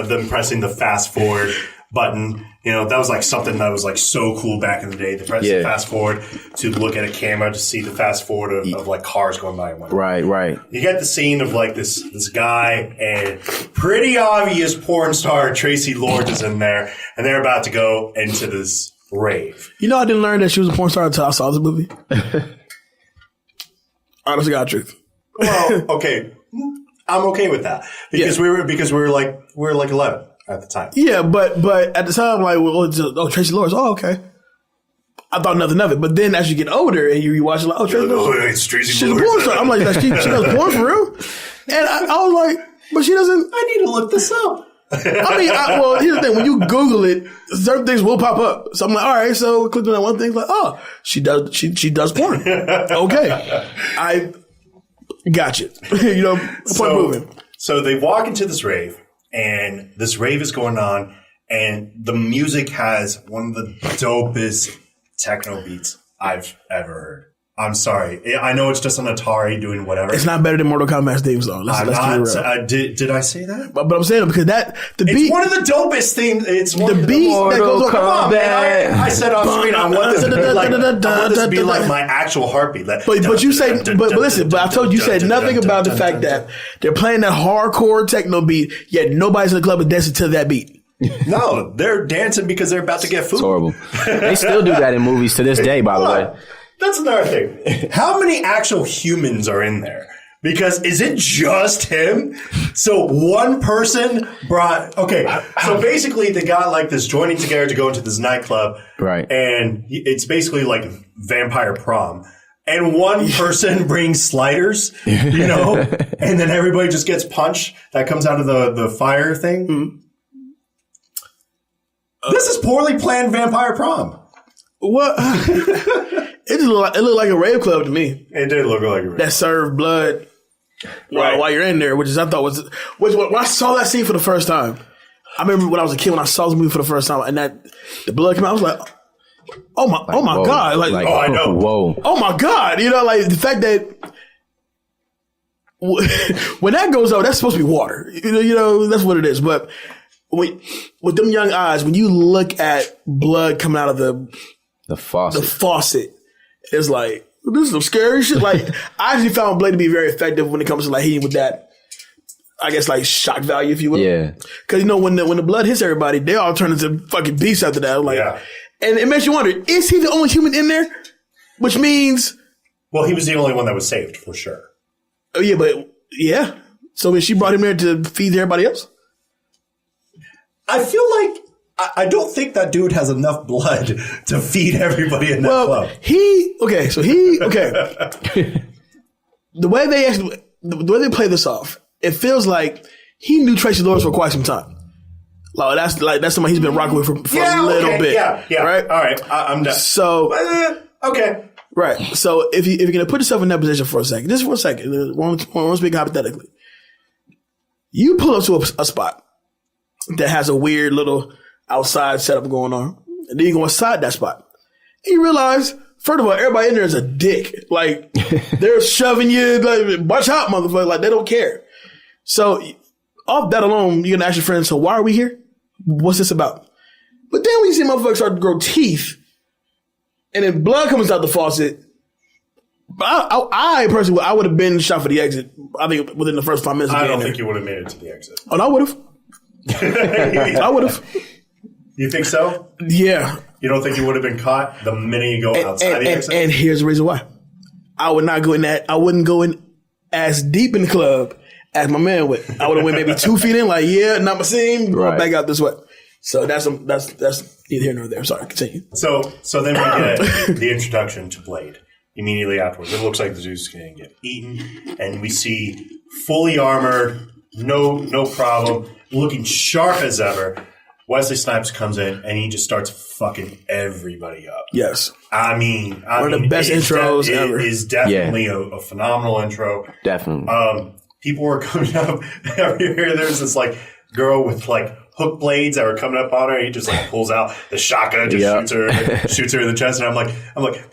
them pressing the fast forward button. That was like something that was like so cool back in the day. The press the fast forward to look at a camera to see the fast forward of like cars going by. Right. You get the scene of like this guy and pretty obvious porn star Tracy Lords is in there, and they're about to go into this rave. I didn't learn that she was a porn star until I saw this movie. Honest to God truth. Well, okay. I'm okay with that because we were like 11 at the time. Yeah, but at the time, like, Tracy Lords. Oh, okay. I thought nothing of it, but then as you get older and you watch, like, Tracy Lords. It's Tracy She's Lords. a porn star. I'm like, she does porn for real, and I was like, but she doesn't. I need to look this up. I mean, here's the thing: when you Google it, certain things will pop up. So I'm like, all right, so click on that one thing, like, oh, she does porn. Okay, I got you. Point moving. So they walk into this rave, and this rave is going on, and the music has one of the dopest techno beats I've ever heard. I'm sorry. I know it's just an Atari doing whatever. It's not better than Mortal Kombat's theme song. Did I say that? But I'm saying it because the beat. It's one of the dopest themes. It's one the of beat that goes on. Come on, man. I said off screen, I want this to be like my actual heartbeat. But you say, but listen, but I told you said nothing about the fact that they're playing that hardcore techno beat, yet nobody's in the club is dancing to that beat. No, they're dancing because they're about to get food. It's horrible. They still do that in movies to this day, by the way. That's another thing. How many actual humans are in there? Because is it just him? So one person brought... Okay, so basically they got like this joining together to go into this nightclub. Right. And it's basically like vampire prom. And one person brings sliders, and then everybody just gets punched. That comes out of the fire thing. Mm-hmm. This is poorly planned vampire prom. What? It looked like a rave club to me. It did look like a rave. That served blood while you're in there, which I thought was when I saw that scene for the first time. I remember when I was a kid when I saw this movie for the first time, and that the blood came out. I was like, oh my God! I know. Whoa! Oh my God! Like the fact that when that goes out, that's supposed to be water. That's what it is. But with them young eyes, when you look at blood coming out of the faucet, it's like, this is some scary shit. Like, I actually found Blade to be very effective when it comes to like hitting with that, I guess, like shock value, if you will. Yeah. Because when the blood hits everybody, they all turn into fucking beasts after that. Like, and it makes you wonder: is he the only human in there? Which means, well, he was the only one that was saved for sure. Oh yeah. So she brought him there to feed everybody else. I feel like. I don't think that dude has enough blood to feed everybody in that club. The way they play this off, it feels like he knew Tracy Lords for quite some time. That's somebody he's been rocking with for a little bit. Yeah. Right? All right. I'm done. So okay. Right. So if you're gonna put yourself in that position for a second, just for a second, we're speaking hypothetically. You pull up to a spot that has a weird little outside setup going on, and then you go inside that spot, and you realize, first of all, everybody in there is a dick. Like, they're shoving you, like, watch out, motherfucker. Like, they don't care. So, off that alone, you're gonna ask your friends, so why are we here? What's this about? But then when you see motherfuckers start to grow teeth, and then blood comes out the faucet, I personally, I would have been shot for the exit, I think, within the first 5 minutes of I being don't there. think you would have made it to the exit. Oh, no, I would have. I would have. You think so? Yeah. You don't think you would have been caught the minute you go outside the exit? And here's the reason why. I would not go in that. I wouldn't go in as deep in the club as my man would. I would have went maybe 2 feet in, like, not my scene, going back out this way. So that's neither here nor there. Sorry, continue. So then we get the introduction to Blade immediately afterwards. It looks like the dude's going to get eaten, and we see fully armored, no problem, looking sharp as ever. Wesley Snipes comes in and he just starts fucking everybody up. Yes. I mean, one of the best intros ever. It is definitely a phenomenal intro. Definitely. People were coming up everywhere. There's this like girl with like hook blades that were coming up on her. He just like pulls out the shotgun, just shoots her in the chest. And I'm like,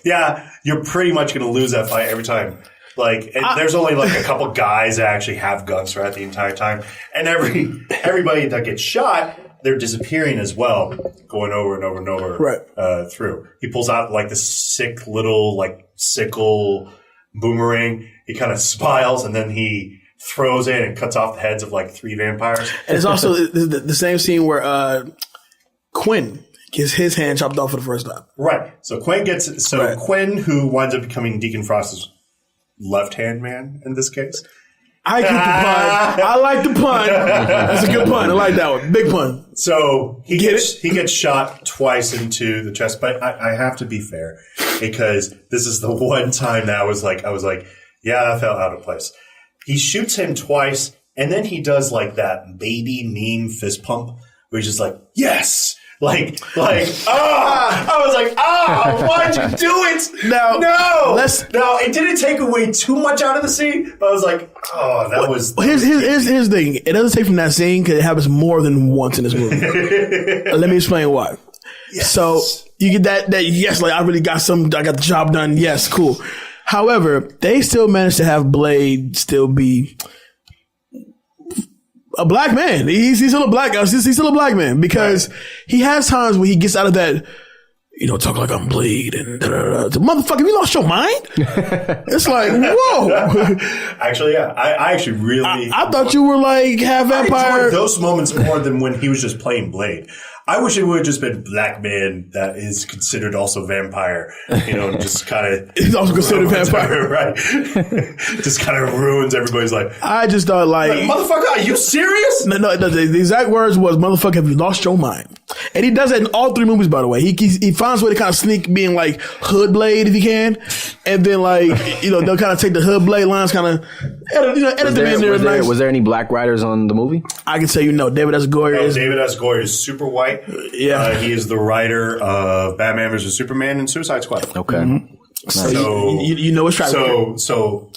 yeah, you're pretty much going to lose that fight every time. Like, and there's only like a couple guys that actually have guns throughout the entire time. And everybody that gets shot, they're disappearing as well, going over and over and over through. He pulls out like this sick little like sickle boomerang. He kind of smiles and then he throws it and cuts off the heads of like 3 vampires. And it's also the same scene where Quinn gets his hand chopped off for the first time. Right. So Quinn, who winds up becoming Deacon Frost's left-hand man in this case. I get the pun. I like the pun. That's a good pun. I like that one. Big pun. So he gets shot twice into the chest, but I have to be fair because this is the one time that I was like, yeah, that felt out of place. He shoots him twice, and then he does like that baby meme fist pump where he's just like, yes. I was like, why'd you do it? No, it didn't take away too much out of the scene, but I was like, that was. Here's the thing. It doesn't take from that scene because it happens more than once in this movie. Let me explain why. Yes. So you get that yes, like I got the job done. Yes, cool. However, they still managed to have Blade still be a black man. He's still a black guy. He's still a black man because he has times where he gets out of that, talk like I'm Blade and motherfucker, have you lost your mind? It's like, whoa. Actually, yeah. I actually really. I thought you were like half vampire. I enjoyed those moments more than when he was just playing Blade. I wish it would have just been black man that is considered also vampire. Just kind of. He's also considered vampire. Right. Just kind of ruins everybody's life. I just thought like motherfucker, are you serious? No, the exact words was, motherfucker, have you lost your mind? And he does that in all 3 movies, by the way. He finds a way to kind of sneak being like hood Blade if he can. And then like, they'll kind of take the hood Blade lines, kind of edit them in there. Was there any black writers on the movie? I can tell David S. Goyer David S. Goyer is super white. Yeah. He is the writer of Batman vs. Superman and Suicide Squad. Okay. Mm-hmm. So it's track. So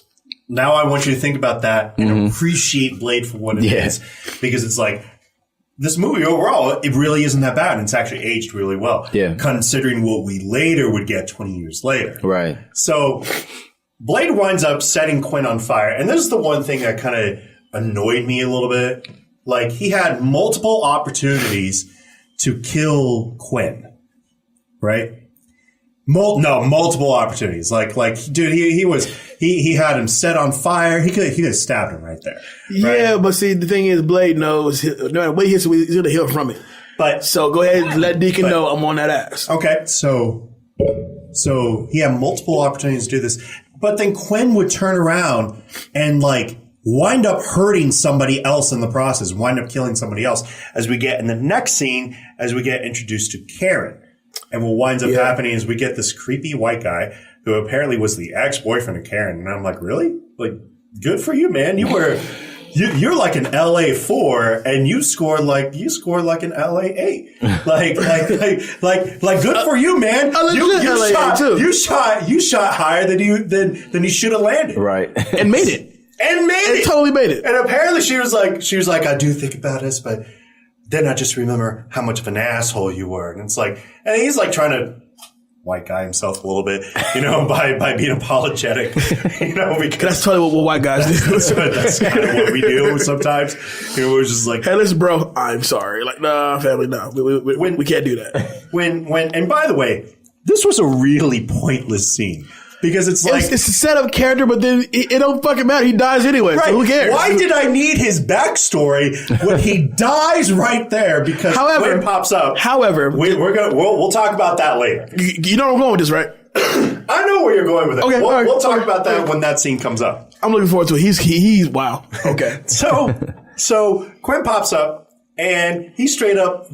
now I want you to think about that and appreciate Blade for what it is. Because it's like, this movie overall, it really isn't that bad. And it's actually aged really well. Yeah. Considering what we later would get 20 years later. Right. So Blade winds up setting Quinn on fire. And this is the one thing that kind of annoyed me a little bit. Like, he had multiple opportunities to kill Quinn. Right? Multiple opportunities. Like, dude, he had him set on fire. He could have stabbed him right there. Right? Yeah, but see, the thing is, Blade knows no matter what he hits, he's gonna heal from it. But so go ahead and let Deacon know I'm on that ass. Okay, so he had multiple opportunities to do this, but then Quinn would turn around and like wind up hurting somebody else in the process, wind up killing somebody else. As we get in the next scene, as we get introduced to Karen. And what winds up happening is we get this creepy white guy who apparently was the ex-boyfriend of Karen. And I'm like, really? Like, good for you, man. You're like an LA 4 and you scored like an LA 8. Like, good for you, man. You shot higher than you should have landed. Right. And made it. And totally made it. And apparently she was like, I do think about this, but then I just remember how much of an asshole you were. And it's like, and he's like trying to white guy himself a little bit, by being apologetic, because that's totally what white guys do. That's kind of what we do sometimes. We're just like, hey, listen, bro, I'm sorry. Like, nah, family, no, we can't do that. And by the way, this was a really pointless scene. Because it's like... It's a set-up character, but then it don't fucking matter. He dies anyway, right. So who cares? Why did I need his backstory when he dies right there? Because Quinn pops up. However... We'll talk about that later. You know where I'm going with this, right? I know where you're going with it. Okay, we'll talk about that when that scene comes up. I'm looking forward to it. He's wow. Okay. So Quinn pops up, and he straight up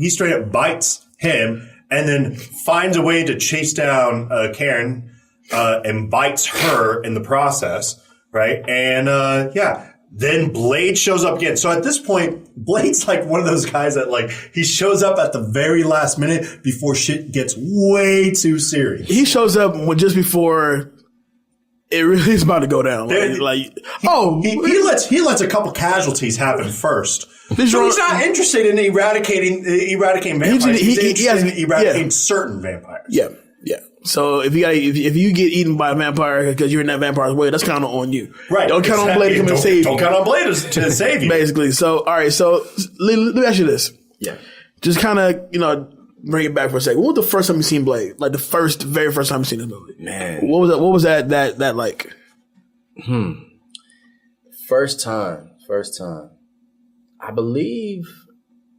bites him, and then finds a way to chase down Karen... and bites her in the process, right? And, then Blade shows up again. So at this point, Blade's like one of those guys that like, he shows up at the very last minute before shit gets way too serious. He shows up just before it really is about to go down. He lets a couple casualties happen first. So he's not interested in eradicating vampires. He's interested in eradicating certain vampires. Yeah. So if you get eaten by a vampire because you're in that vampire's way, that's kind of on you. Right. Don't count on Blade to come and save you. Don't count on Blade to save you. Basically. So all right. So let me ask you this. Yeah. Just kind of bring it back for a second. What was the first time you seen Blade? Like the very first time you seen this movie? Man. What was that like? First time. I believe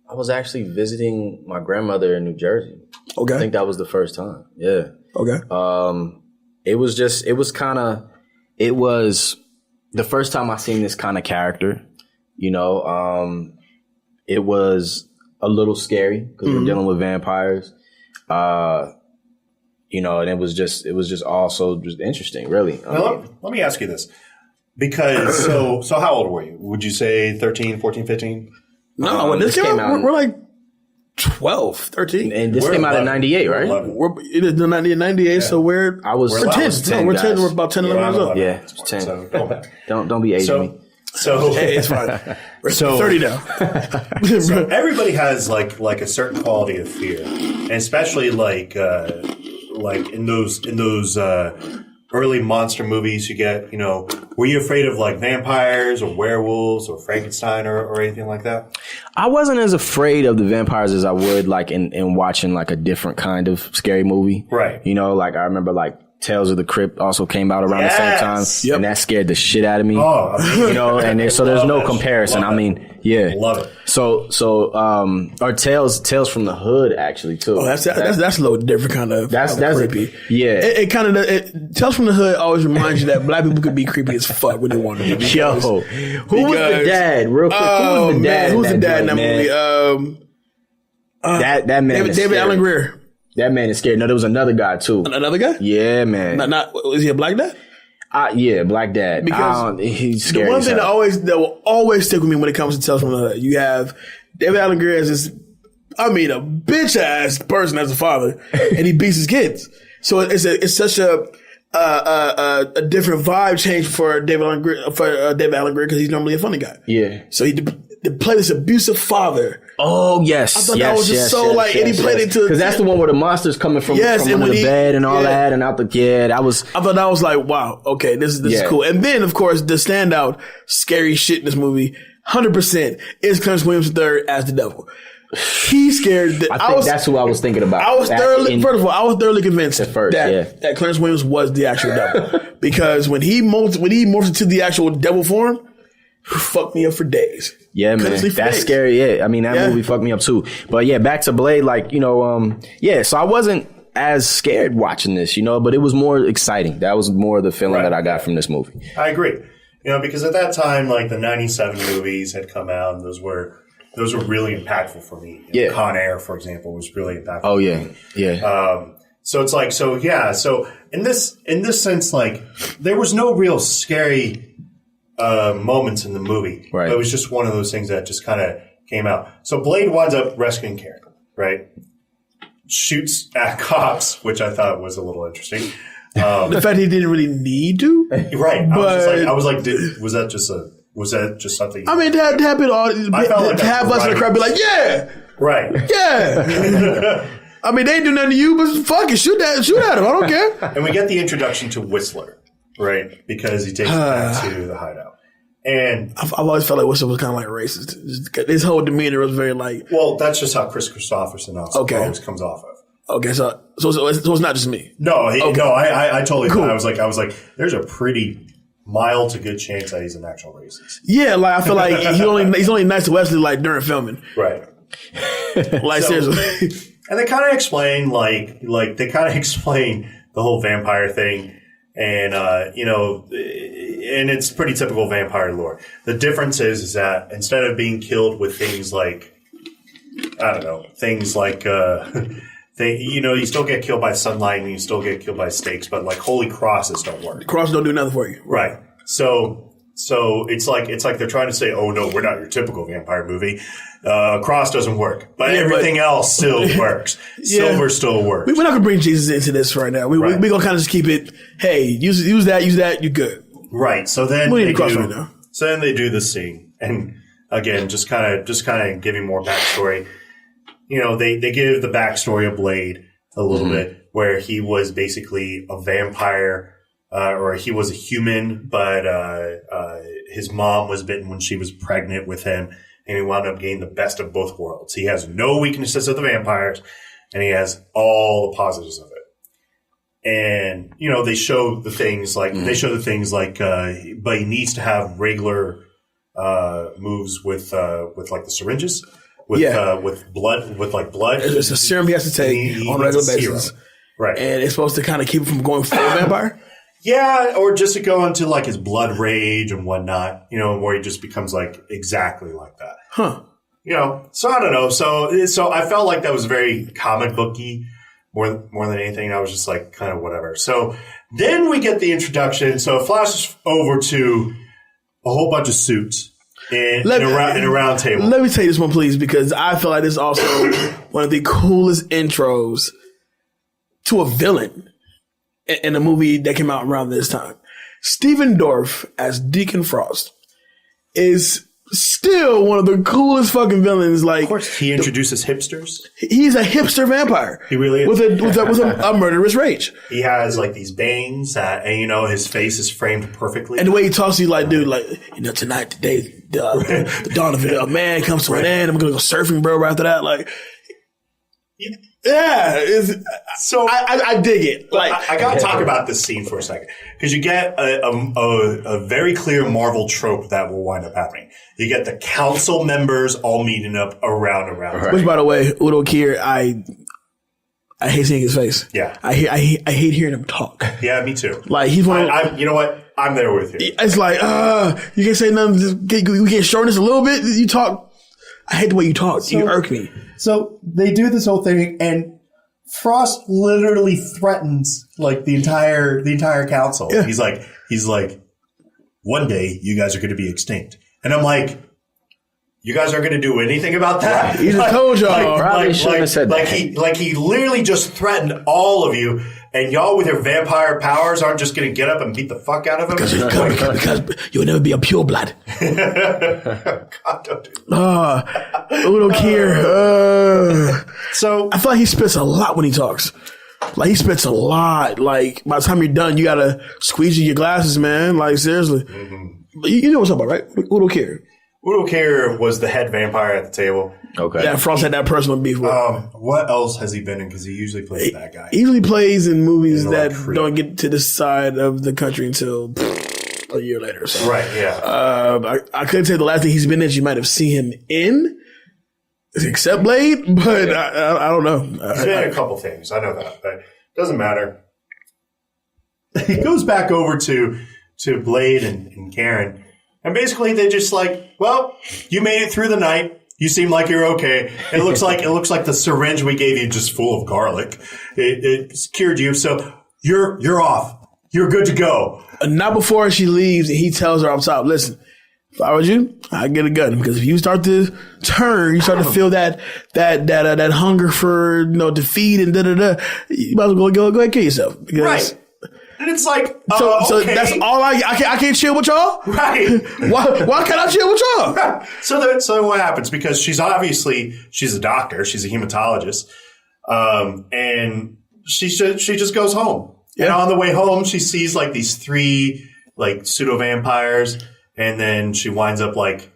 I was actually visiting my grandmother in New Jersey. Okay. I think that was the first time. Yeah. Okay. It was the first time I seen this kind of character, it was a little scary because we're dealing with vampires, and it was just also just interesting, really. Now, let me ask you this. Because, so how old were you? Would you say 13, 14, 15? No, when this came out, we're like 12, 13. And this came out in 98, right? It is 98, so we're 10. We're 10. We're about 10, 11 years old. Yeah, it's 10. So, don't be aging me. So hey, it's fine. We're 30 now. So everybody has like a certain quality of fear, and especially like in those early monster movies you get. Were you afraid of like vampires or werewolves or Frankenstein or anything like that? I wasn't as afraid of the vampires as I would like in watching like a different kind of scary movie. Right. Like I remember like Tales of the Crypt also came out around the same time. Yep. And that scared the shit out of me. Oh, and so there's no comparison. I mean, yeah. Love it. So or Tales from the Hood actually too. Oh, that's a little different kind of that's creepy. Yeah. It kind of Tales from the Hood always reminds you that black people could be creepy as fuck when they want to be. Yo, who was the dad? Real quick, who was the dad? Who's the dad in that movie? That man, David Alan Grier. That man is scary. No, there was another guy too. Another guy? Yeah, man. Not was he a black dad? Yeah, black dad. Because he's scary. The one thing that will always stick with me when it comes to Tales from the Hood, you have David Alan Grier as this, a bitch ass person as a father, and he beats his kids. So it's such a different vibe change for David Alan Grier because he's normally a funny guy. Yeah. So he played this abusive father. Oh yes, I thought that was just and he played it to because that's the one where the monsters coming from under the bed and all that and out the I thought that was like, wow, okay, this is cool. And then of course the standout scary shit in this movie, 100% is Clarence Williams III as the devil. He scared. That's who I was thinking about. I was thoroughly convinced at first, that Clarence Williams was the actual devil because when he morphed into the actual devil form, he fucked me up for days. Yeah, man. That's scary. Yeah. I mean, that movie fucked me up too. But yeah, back to Blade, so I wasn't as scared watching this, but it was more exciting. That was more the feeling that I got from this movie. I agree. Because at that time, like the 97 movies had come out and those were really impactful for me. Con Air, for example, was really impactful. Oh yeah. Yeah. So it's like, so in this sense, like there was no real scary moments in the movie. Right. It was just one of those things that just kind of came out. So Blade winds up rescuing Karen, right? Shoots at cops, which I thought was a little interesting. The fact he didn't really need to. Right. I was like, was that just something? I mean, that happened to have us in the crowd be like, yeah. Right. Yeah. I mean, they ain't do nothing to you, but fuck it, shoot at him. I don't care. And we get the introduction to Whistler. Right, because he takes it back to the hideout. And I've always felt like Whistler was kind of like racist. His whole demeanor was very like... Well, that's just how Chris Christopherson always comes off of. Okay, so it's not just me. No, I totally cool. I was like, there's a pretty mild to good chance that he's an actual racist. Yeah, like I feel like he's only nice to Wesley like during filming. Right. Seriously. And they kind of explain the whole vampire thing. And, and it's pretty typical vampire lore. The difference is that instead of being killed with things like, you still get killed by sunlight and you still get killed by stakes, but like holy crosses don't work. Crosses don't do nothing for you. Right. So So it's like they're trying to say, oh no, we're not your typical vampire movie. Cross doesn't work, but everything else still works. Silver still works. We're not gonna bring Jesus into this right now. We're gonna kind of just keep it. Hey, use that. You're good. Right. So then they do this scene, and again, just kind of giving more backstory. They give the backstory of Blade a little bit, where he was basically a vampire. Or he was a human, but his mom was bitten when she was pregnant with him, and he wound up getting the best of both worlds. He has no weaknesses of the vampires, and he has all the positives of it. And they show the things like but he needs to have regular moves with like the syringes, with blood, blood. It's a serum he has to take on a regular basis, right? And it's supposed to kind of keep him from going full vampire. Yeah, or just to go into like his blood rage and whatnot, where he just becomes like exactly like that. Huh. So I don't know. So I felt like that was very comic booky more than anything. I was just like kind of whatever. So then we get the introduction. So it flashes over to a whole bunch of suits in a round table. Let me take this one, please, because I feel like this is also one of the coolest intros to a villain in a movie that came out around this time. Stephen Dorff as Deacon Frost is still one of the coolest fucking villains. Like, of course, he introduces hipsters. He's a hipster vampire. He really is. With a murderous rage. He has like these bangs, and his face is framed perfectly. And the way he talks to you, like, dude, like, tonight, today, the dawn of it, a man comes to an end. I'm gonna go surfing, bro. Right after that, like. Yeah, so I dig it. Like, I gotta talk about this scene for a second, because you get a very clear Marvel trope that will wind up happening. You get the council members all meeting up around. Right. Which, by the way, Udo Kier, I hate seeing his face. Yeah, I hate hearing him talk. Yeah, me too. Like, he's one. You know what? I'm there with you. It's like, you can't say nothing. We can't shorten this a little bit. You talk. I hate the way you talk. You irk me. So they do this whole thing, and Frost literally threatens like the entire council. Yeah. He's like, one day you guys are going to be extinct, and I'm like, you guys aren't going to do anything about that. He just told y'all. Probably shouldn't have said that. He literally just threatened all of you. And y'all with your vampire powers aren't just going to get up and beat the fuck out of him? Because you'll never be a pureblood. God, don't do that. Udo Kier. So I feel like he spits a lot when he talks. Like, he spits a lot. Like, by the time you're done, you got to squeeze your glasses, man. Like, seriously. Mm-hmm. You know what I'm talking about, right? Udo Kier. Udo Kier was the head vampire at the table. Okay. Yeah, Frost had that personal beef with. What else has he been in? Because he usually plays that guy. He usually plays in movies that don't get to this side of the country until a year later. So. Right, yeah. I couldn't say the last thing he's been in you might have seen him in, except Blade, but I don't know. He's been in a couple things. I know that, but it doesn't matter. He goes back over to Blade and Karen. And basically, they're just like, well, you made it through the night. You seem like you're okay. It looks like the syringe we gave you just full of garlic. It cured you, so you're off. You're good to go. Not before she leaves, and he tells her up top, listen, if I was you, I'd get a gun, because if you start to turn, you start to feel that hunger for defeat and you might as well go ahead and kill yourself. Because, right. And it's like, so okay. That's all I can't chill with y'all? Right. Why can't I chill with y'all? Right. So what happens? Because she's a doctor. She's a hematologist. And she just goes home. Yeah. And on the way home, she sees like these 3 like pseudo vampires. And then she winds up like,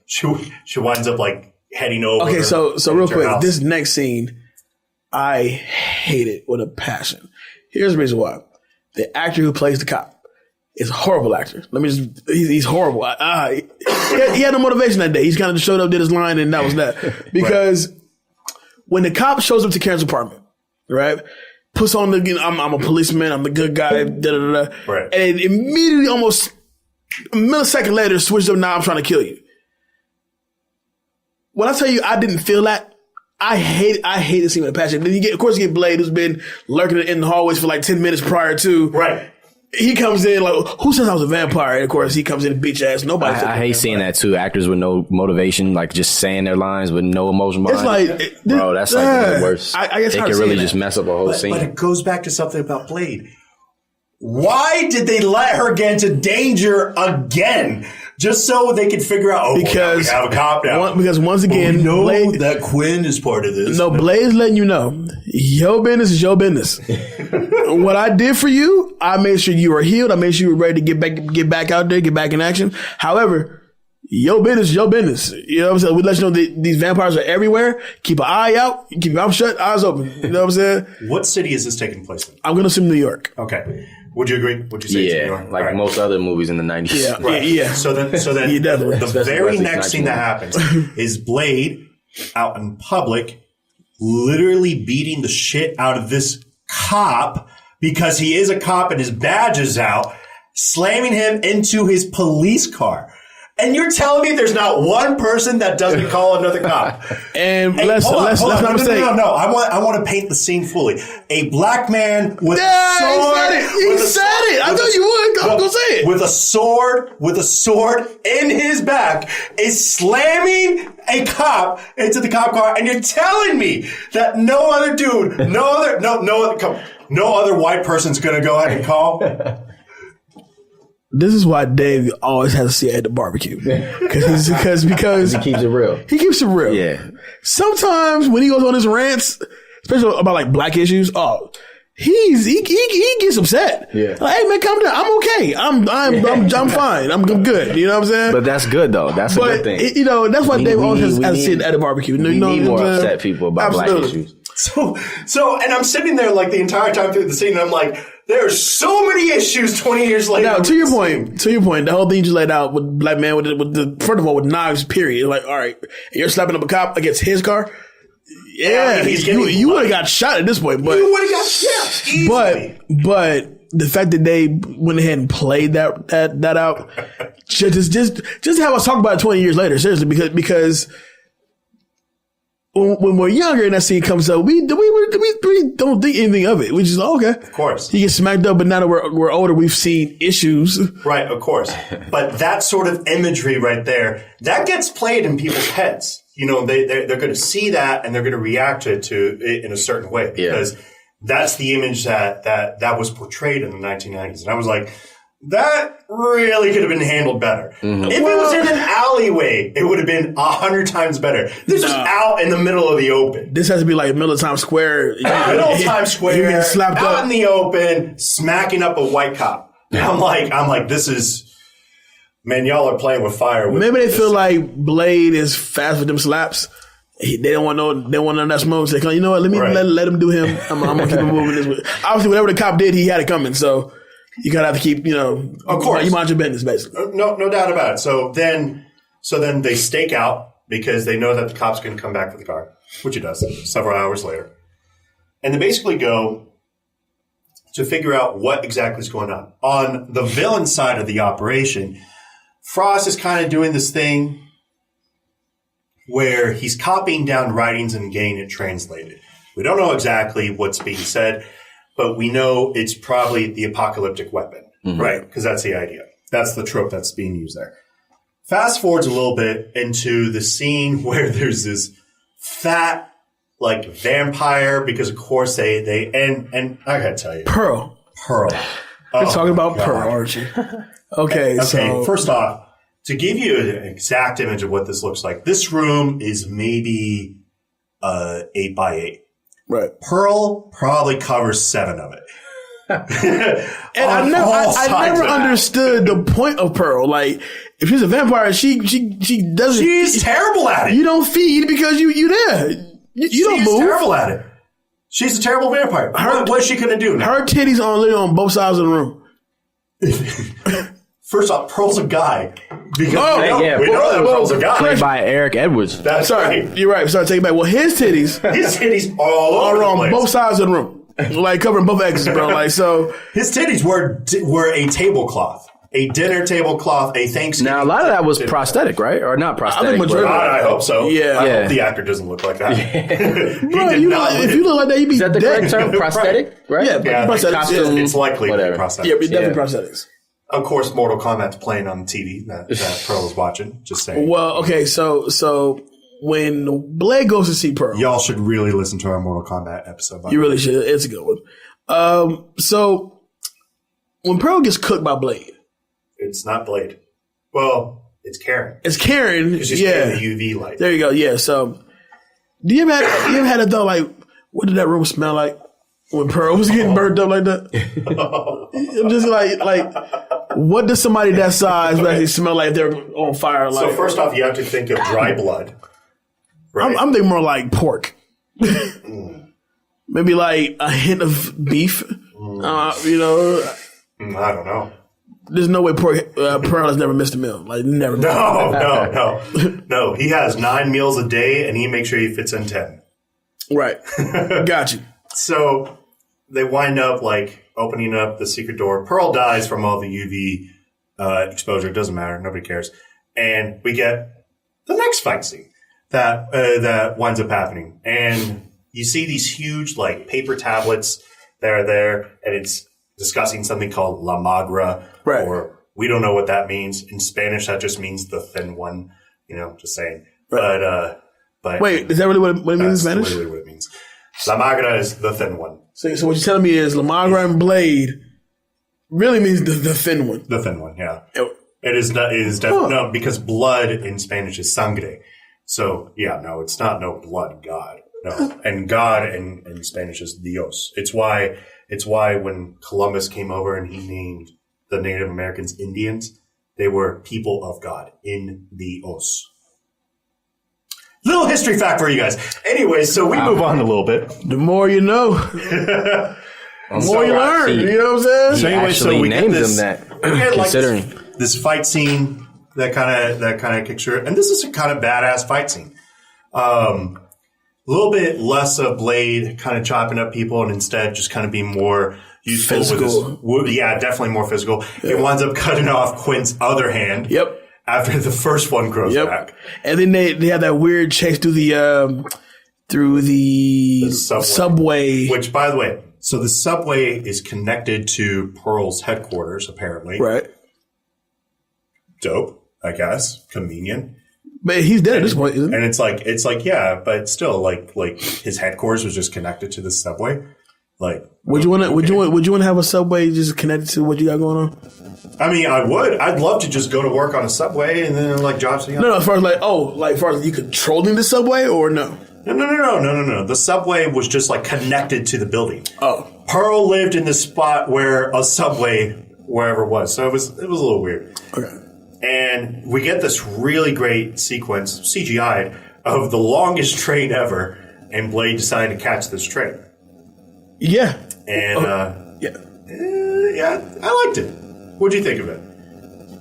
heading over. Okay. So real quick, house. This next scene, I hate it with a passion. Here's the reason why. The actor who plays the cop is a horrible actor. He's horrible. He had no motivation that day. He's kind of just showed up, did his line, and that was that. Because when the cop shows up to Karen's apartment, right, puts on I'm a policeman, I'm the good guy, right. And immediately, almost a millisecond later, switches up, now I'm trying to kill you. When I tell you I didn't feel that, I hate the scene with a passion. Then you get Blade, who's been lurking in the hallways for like 10 minutes prior to. Right. he comes in like, who says I was a vampire? And of course, he comes in bitch ass. Nobody. I hate seeing that too. Actors with no motivation, like just saying their lines with no emotion behind it. It's like, bro, that's like one of the worst. I guess it can really just mess up a whole scene. But it goes back to something about Blade. Why did they let her get into danger again? Just so they could figure out, because we have a cop now. Because once again, we know Blade, that Quinn is part of this. No, Blade's letting you know, your business is your business. What I did for you, I made sure you were healed. I made sure you were ready to get back out there, get back in action. However, your business is your business. You know what I'm saying? We let you know that these vampires are everywhere. Keep an eye out. Keep your mouth shut, eyes open. You know what I'm saying? What city is this taking place in? I'm going to assume New York. Okay. Would you agree? Would you say it's New York? Like most other movies in the 90s. Yeah, right. Yeah. So then the very next thing that happens is Blade out in public, literally beating the shit out of this cop because he is a cop and his badge is out, slamming him into his police car. And you're telling me there's not one person that doesn't call another cop. And let's not mistake. No. I want to paint the scene fully. A black man with a sword. He said it. I thought you would. I'm gonna say it. With a sword in his back, is slamming a cop into the cop car, and you're telling me that no other white person's gonna go ahead and call. This is why Dave always has a seat at the barbecue. Because he keeps it real. He keeps it real. Yeah. Sometimes when he goes on his rants, especially about like black issues, he gets upset. Yeah. Like, hey man, calm down. I'm okay. I'm fine. I'm good. You know what I'm saying? But that's good though. That's a good thing. That's why Dave always has a seat at the barbecue. We need more upset people about black issues. So, and I'm sitting there like the entire time through the scene, and I'm like, there are so many issues 20 years later. Now, to your point, the whole thing you just laid out with black man with the first of all with knives. Period. Like, all right, you're slapping up a cop against his car. Yeah, you would have got shot at this point. But you would have got easily. But the fact that they went ahead and played that out, just have us talk about it 20 years later. Seriously, because. When we're younger and that scene comes up, we don't think anything of it. We just, okay. Of course. He gets smacked up, but now that we're older, we've seen issues. Right, of course. But that sort of imagery right there, that gets played in people's heads. You know, they're going to see that and they're going to react to it in a certain way. Because that's the image that was portrayed in the 1990s. And I was like, that really could have been handled better. Mm-hmm. If it was in an alleyway, it would have been 100 times better. This is out in the middle of the open. This has to be like middle of Times Square. Times Square, slapped out up in the open, smacking up a white cop. Yeah. I'm like, this is, man, y'all are playing with fire. Maybe they feel like Blade is fast with them slaps. They don't want none of that smoke. So they you know what? Let him do him. I'm gonna keep him moving this way. Obviously, whatever the cop did, he had it coming. So. You gotta have to keep, of course, you mind your business, basically. No doubt about it. So then they stake out because they know that the cop's going to come back for the car, which he does several hours later, and they basically go to figure out what exactly is going on. On the villain side of the operation, Frost is kind of doing this thing where he's copying down writings and getting it translated. We don't know exactly what's being said. But we know it's probably the apocalyptic weapon, right? Because that's the idea. That's the trope that's being used there. Fast forwards a little bit into the scene where there's this fat, like, vampire, because of course they and I gotta tell you. Pearl. We're talking about Pearl, aren't you? Okay, so. First off, to give you an exact image of what this looks like, this room is maybe 8 by 8. Right. Pearl probably covers 7 of it. And I never understood the point of Pearl. Like, if she's a vampire, she doesn't. She's terrible at it. You don't feed because you there. You don't move. She's terrible at it. She's a terrible vampire. What is she going to do now? Her titties are literally on both sides of the room. First off, Pearl's a guy. Because we know that Pearl's a guy. Played by Eric Edwards. That's right. You're right. Sorry, take it back. Well, his titties are on both sides of the room. Like covering both exes, bro. Like, so. His titties were a tablecloth. a dinner tablecloth, a Thanksgiving. Now, a lot of that was prosthetic, right? Or not prosthetic. I hope so. Yeah. I hope the actor doesn't look like that. Bro, if you look like that, you'd be Is that the correct term? Prosthetic, right? Yeah, prosthetics. Costume, it's likely to be prosthetics. Yeah, but definitely prosthetics. Of course, Mortal Kombat's playing on the TV that Pearl is watching. Just saying. Well, okay, so when Blade goes to see Pearl, y'all should really listen to our Mortal Kombat episode. You really should. It's a good one. So when Pearl gets cooked by Blade, it's not Blade. Well, it's Karen. It's Karen. She's getting the UV light. There you go. Yeah. So, do you ever had a thought like, what did that room smell like when Pearl was getting burnt up like that? I'm just like, what does somebody that size actually smell like if they're on fire? Like, so first off, you have to think of dry blood. Right? I'm thinking more like pork. Maybe like a hint of beef. I don't know. There's no way Pearl has never missed a meal. Like never. No. He has 9 meals a day, and he makes sure he fits in 10. Right. Got you. So they wind up like opening up the secret door. Pearl dies from all the UV exposure. It doesn't matter. Nobody cares. And we get the next fight scene that winds up happening. And you see these huge like paper tablets that are there, and it's discussing something called La Magra, right. Or we don't know what that means. In Spanish, that just means the thin one, just saying. Right. But wait, is that really what it means in Spanish? That's literally what it means. La Magra is the thin one. So what you're telling me is La Magra and Blade really means the thin one. The thin one, yeah. It is definitely, no, because blood in Spanish is sangre. So, yeah, no, it's not no blood God. No. And God in Spanish is Dios. It's why when Columbus came over and he named the Native Americans Indians, they were people of God, in Dios. Little history fact for you guys. Anyways, so we move on a little bit. The more you know, the more you learn. You know what I'm saying? So anyway, so we named them that. Considering this fight scene that kind of kicks your, and this is a kind of badass fight scene. A little bit less of Blade kind of chopping up people, and instead just kind of being more useful physical. With his, yeah, definitely more physical. Yeah. It winds up cutting off Quinn's other hand. Yep. After the first one grows back, and then they have that weird chase through the subway. Which, by the way, so the subway is connected to Pearl's headquarters, apparently. Right. Dope, I guess. Convenient. But he's dead at this point, isn't he? And it's like, yeah, but still, like his headquarters was just connected to the subway. Like, would you want to have a subway just connected to what you got going on? I mean, I would. I'd love to just go to work on a subway and then like job something. No, as far as you controlling the subway or no? No. The subway was just like connected to the building. Oh, Pearl lived in the spot where a subway wherever it was, so it was a little weird. Okay. And we get this really great sequence, CGI'd, of the longest train ever, and Blade decided to catch this train. Yeah. And, yeah, I liked it. What'd you think of it?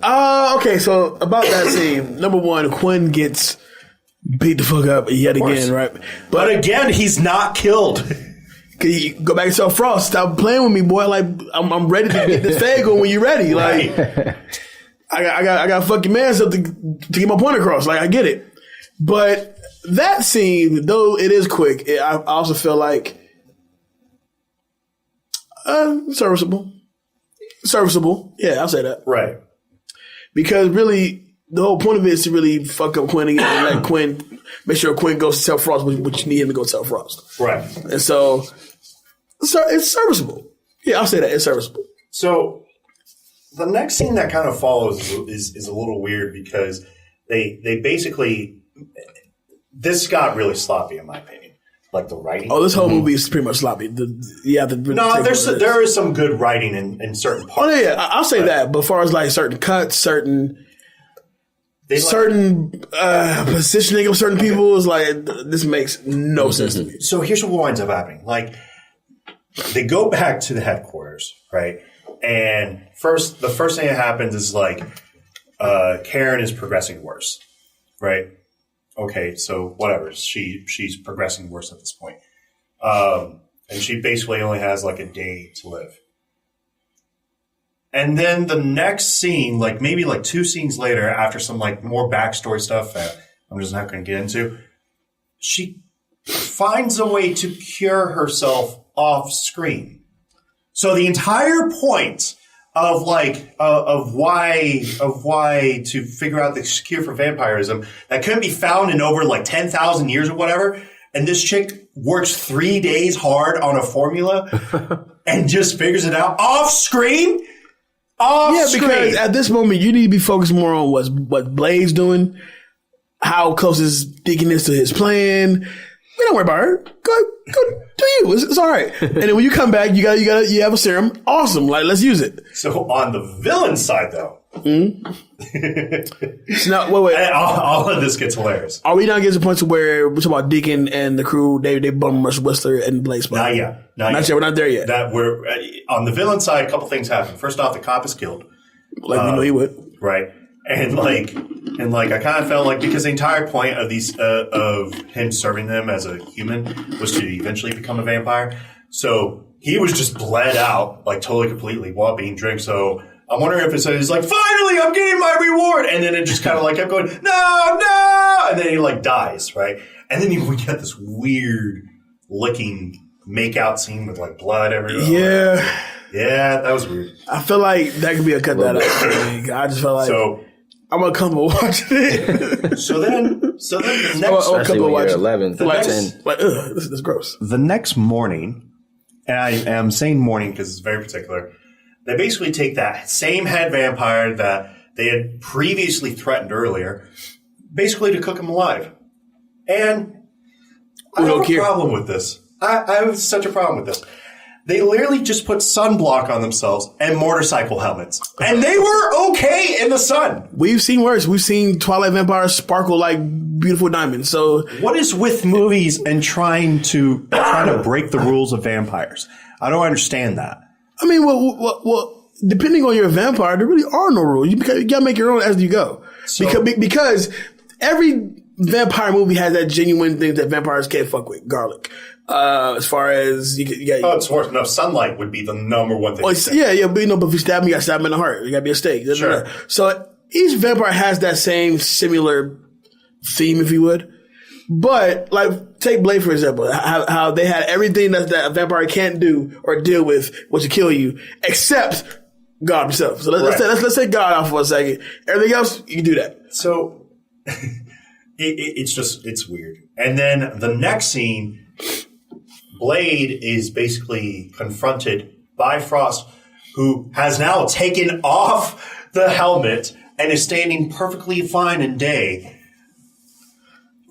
Okay, so about that scene, number one, Quinn gets beat the fuck up yet again, right? But again, he's not killed. Go back and tell Frost, stop playing with me, boy. Like, I'm ready to get this fade going when you're ready. Like, I got fucking man up to get my point across. Like, I get it. But that scene, though it is quick, I also feel like serviceable. Yeah, I'll say that. Right. Because really, the whole point of it is to really fuck up Quinn again and let Quinn, make sure Quinn goes to tell Frost what you need him to go tell Frost. Right. And so it's serviceable. Yeah, I'll say that. It's serviceable. So the next scene that kind of follows is a little weird because they basically, this got really sloppy in my opinion. Like the writing. Oh, this whole movie is pretty much sloppy. There is some good writing in certain parts. Oh yeah, I'll say that. But as far as like certain cuts, certain positioning of certain people is like, this makes no sense to me. So here's what winds up happening. Like, they go back to the headquarters, right? And the first thing that happens is like, Karen is progressing worse, right? Okay, so whatever. She's progressing worse at this point. And she basically only has like a day to live. And then the next scene, like maybe like 2 scenes later, after some like more backstory stuff that I'm just not going to get into, she finds a way to cure herself off screen. So the entire point of like of why to figure out the cure for vampirism that couldn't be found in over like 10,000 years or whatever, and this chick works 3 days hard on a formula and just figures it out off screen. Because at this moment you need to be focused more on what Blade's doing, how close his Deacon is to his plan. We don't worry about her. Go do you. It's all right. And then when you come back, you have a serum. Awesome. Like, let's use it. So on the villain side, though, wait. All of this gets hilarious. Are we not getting to the point where we're talking about Deacon and the crew? They bum rush Whistler and Blaze. Not yet. Not yet. We're not there yet. That we're on the villain side. A couple things happen. First off, the cop is killed. Like we know he would. Right. And I kind of felt like, because the entire point of these of him serving them as a human was to eventually become a vampire. So he was just bled out, like totally completely while being drank. So I'm wondering if it's like, finally, I'm getting my reward. And then it just kind of like kept going, no. And then he like dies, right? And then we get this weird looking make-out scene with like blood everywhere. Yeah. Yeah, that was weird. I feel like that could be a cut that out. I just felt like. So, I'm uncomfortable watching it. So then the next, especially when you're 11, 10. This is gross. The next morning, and I am saying morning because it's very particular, they basically take that same head vampire that they had previously threatened earlier, basically to cook him alive. And I have a problem with this. I have such a problem with this. They literally just put sunblock on themselves and motorcycle helmets. And they were okay in the sun. We've seen worse. We've seen Twilight vampires sparkle like beautiful diamonds. So what is with movies and trying to break the rules of vampires? I don't understand that. I mean, well, depending on your vampire, there really are no rules. You gotta make your own as you go. Because every vampire movie has that genuine thing that vampires can't fuck with. Garlic. As far as it's worse. No, sunlight would be the number one thing. But if you stab me, you got to stab me in the heart. You got to be a steak. Sure. So each vampire has that same similar theme, if you would. But like, take Blade for example. How they had everything that a vampire can't do or deal with was to kill you, except God himself. So let's take God off for a second. Everything else, you can do that. So it's weird. And then the next scene, Blade is basically confronted by Frost, who has now taken off the helmet and is standing perfectly fine in day.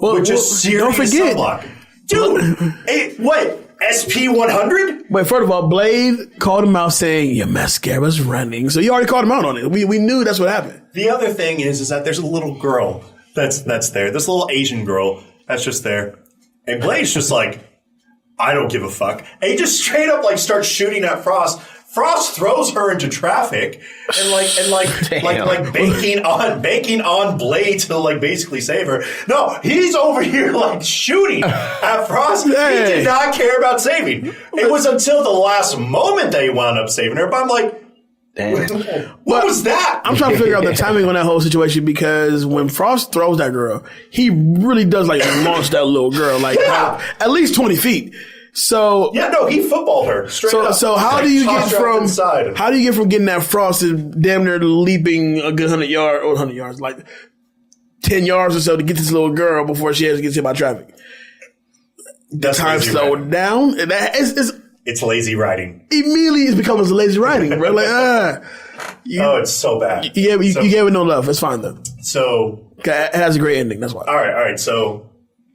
Don't forget. Sunblock. Dude, what? SP-100? Wait, first of all, Blade called him out saying, your mascara's running. So you already called him out on it. We knew that's what happened. The other thing is that there's a little girl that's there. This little Asian girl that's just there. And Blade's just like, I don't give a fuck. And he just straight up like starts shooting at Frost. Frost throws her into traffic and banking on Blade to like basically save her. No, he's over here like shooting at Frost. Hey. He did not care about saving. It was until the last moment that he wound up saving her. But I'm like, what was that? I'm trying to figure out the timing on that whole situation, because when Frost throws that girl, he really does like launch that little girl like at least 20 feet. So he footballed her straight up. So how do you get from getting that Frost to damn near leaping a good 100 yards, like 10 yards or so to get this little girl before she has to get hit by traffic? The time slowed down. And it's lazy writing. Immediately it becomes lazy writing, bro. Like, it's so bad. You gave it no love. It's fine though. So it has a great ending. That's why. All right. So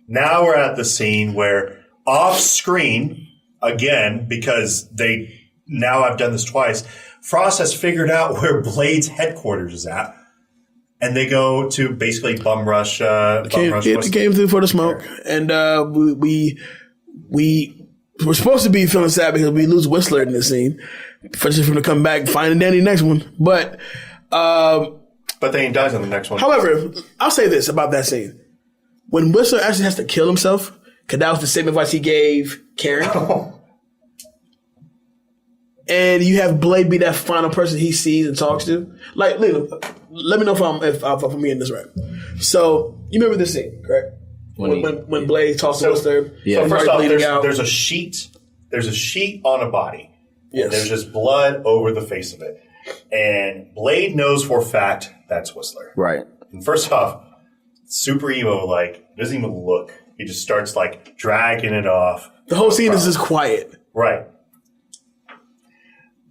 now we're at the scene where off screen again, because I've done this twice. Frost has figured out where Blade's headquarters is at, and they go to basically bum rush. Came through for the smoke, and we're supposed to be feeling sad because we lose Whistler in this scene. For him to come back, find Danny next one. But then he dies in the next one. However, I'll say this about that scene. When Whistler actually has to kill himself, because that was the same advice he gave Karen. and you have Blade be that final person he sees and talks to. Like, let me know if I'm getting this right. So you remember this scene, correct? When Blade talks to Whistler. Yeah. So first off, there's a sheet. There's a sheet on a body. Yes. And there's just blood over the face of it. And Blade knows for a fact that's Whistler. Right. And first off, super emo, like, doesn't even look. He just starts, like, dragging it off. The whole scene is just quiet. Right.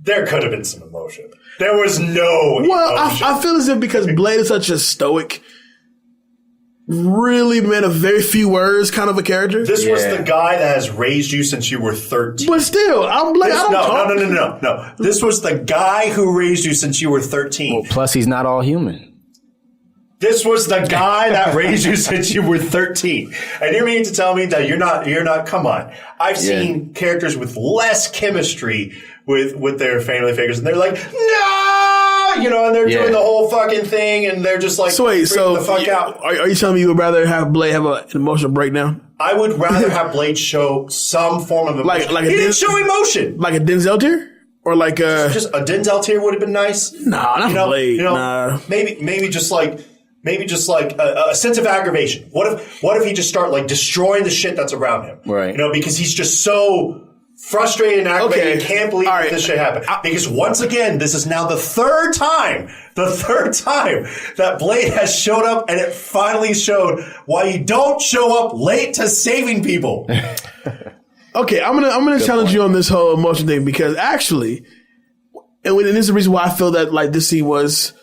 There could have been some emotion. There was no emotion. I feel as if because Blade is such a stoic, really man of very few words kind of a character. This was the guy that has raised you since you were 13. But still, I'm Blade. No. This was the guy who raised you since you were 13. Well, plus he's not all human. This was the guy that raised you since you were 13. And you mean to tell me that you're not, come on. I've seen characters with less chemistry with their family figures, and they're like, no! And they're doing the whole fucking thing, and they're just like, the fuck out. Are you telling me you would rather have Blade have an emotional breakdown? I would rather have Blade show some form of emotion. He didn't show emotion. Like a Denzel tier? Or like just a Denzel tier would have been nice. Nah, not Blade. Nah. Maybe just like a sense of aggravation. What if he just start like destroying the shit that's around him? Right. Because he's just so frustrated and aggravated. He can't believe this shit happened. Because once again, this is now the third time that Blade has showed up, and it finally showed why you don't show up late to saving people. Okay, I'm gonna challenge you on this whole emotion thing, because actually, and this is the reason why I feel that like this scene was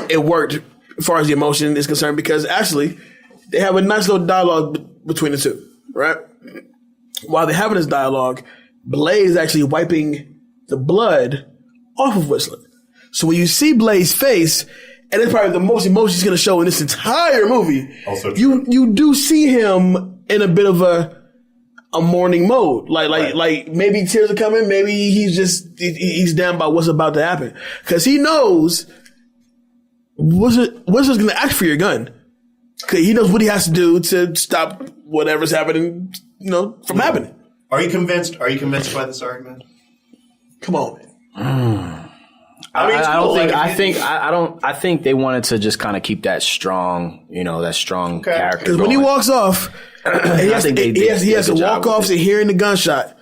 it worked as far as the emotion is concerned, because actually they have a nice little dialogue between the two, right? While they're having this dialogue, Blade is actually wiping the blood off of Whistler. So when you see Blade's face, and it's probably the most emotion he's going to show in this entire movie, also you do see him in a bit of a mourning mode. Like maybe tears are coming, maybe he's down by what's about to happen. Because he knows Whistler's going to ask for your gun. Because he knows what he has to do to stop whatever's happening, from happening. Are you convinced by this argument? Come on, man. I think they wanted to just kind of keep that strong, character. Because when he walks off, he has to walk off to hearing the gunshot.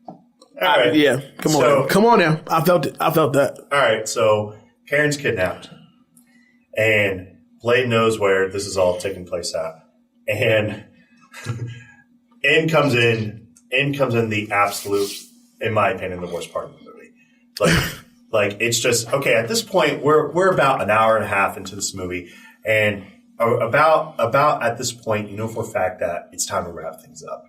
All right. Yeah. Come on now. I felt it. I felt that. All right. So Karen's kidnapped, and Blade knows where this is all taking place at, and in comes in the absolute, in my opinion, the worst part of the movie. Like it's just okay. At this point, we're about an hour and a half into this movie, and about at this point, for a fact that it's time to wrap things up.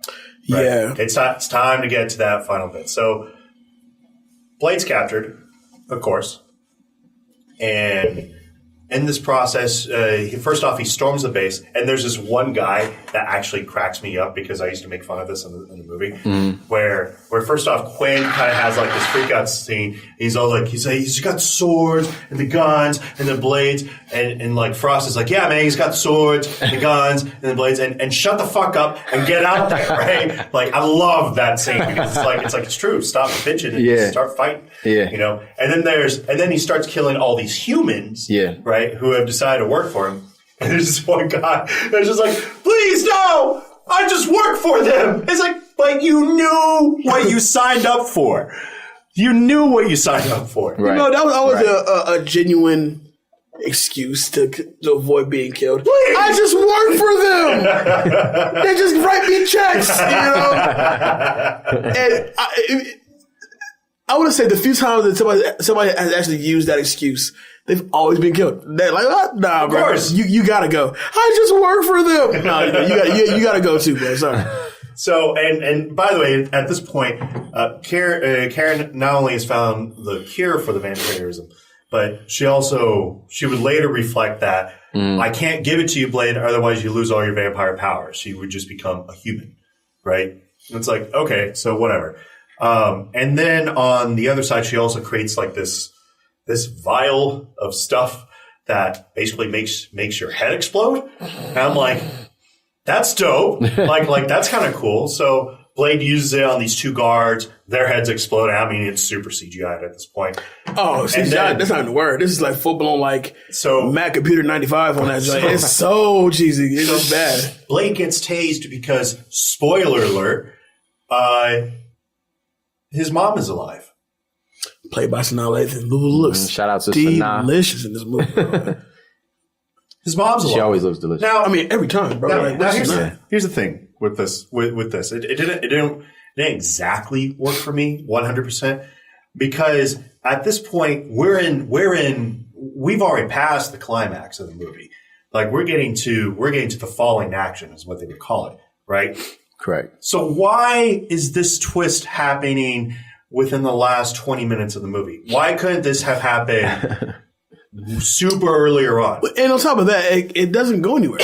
Right? Yeah, it's time to get to that final bit. So Blade's captured, of course, and in this process, first off, he storms the base, and there's this one guy that actually cracks me up because I used to make fun of this in the movie, where first off, Quinn kind of has like this freak out scene. He's all like, he's got swords and the guns and the blades, and like Frost is like, yeah, man, he's got the swords, the guns, and the blades, and shut the fuck up and get out there, right? Like, I love that scene because it's true. Stop bitching and just start fighting. Yeah. And then he starts killing all these humans. Yeah. Right, who have decided to work for him. And there's this one guy that's just like, please, no! I just work for them! It's like, but you knew what you signed up for. You knew what you signed up for. Right. That was always a genuine excuse to avoid being killed. Please. I just work for them! They just write me checks, And I want to say the few times that somebody has actually used that excuse, they've always been killed. They're like, nah, bro. Of course. You gotta go. I just work for them. No, you gotta go too, bro. Sorry. So, and by the way, at this point, Karen not only has found the cure for the vampirism, but she would later reflect that I can't give it to you, Blade, otherwise you lose all your vampire powers. You would just become a human, right? And it's like, okay, so whatever. And then on the other side, she also creates like this vial of stuff that basically makes your head explode. And I'm like, that's dope. like that's kind of cool. So Blade uses it on these two guards. Their heads explode. I mean, it's super CGI'd at this point. Oh, CGI, that's not even the word. This is like full-blown, Mac Computer 95 on that joint. It's so cheesy. It's just bad. Blade gets tased because, spoiler alert, his mom is alive. Played by Sanaa Lathan. Looks shout out to Sanaa. Delicious in this movie. His mom's alive. She always looks delicious. Now, I mean, every time, bro. Here's the thing with this. It didn't exactly work for me 100% because at this point we've already passed the climax of the movie. Like we're getting to the falling action is what they would call it, right? Correct. So why is this twist happening within the last 20 minutes of the movie? Why couldn't this have happened super earlier on? And on top of that, it doesn't go anywhere.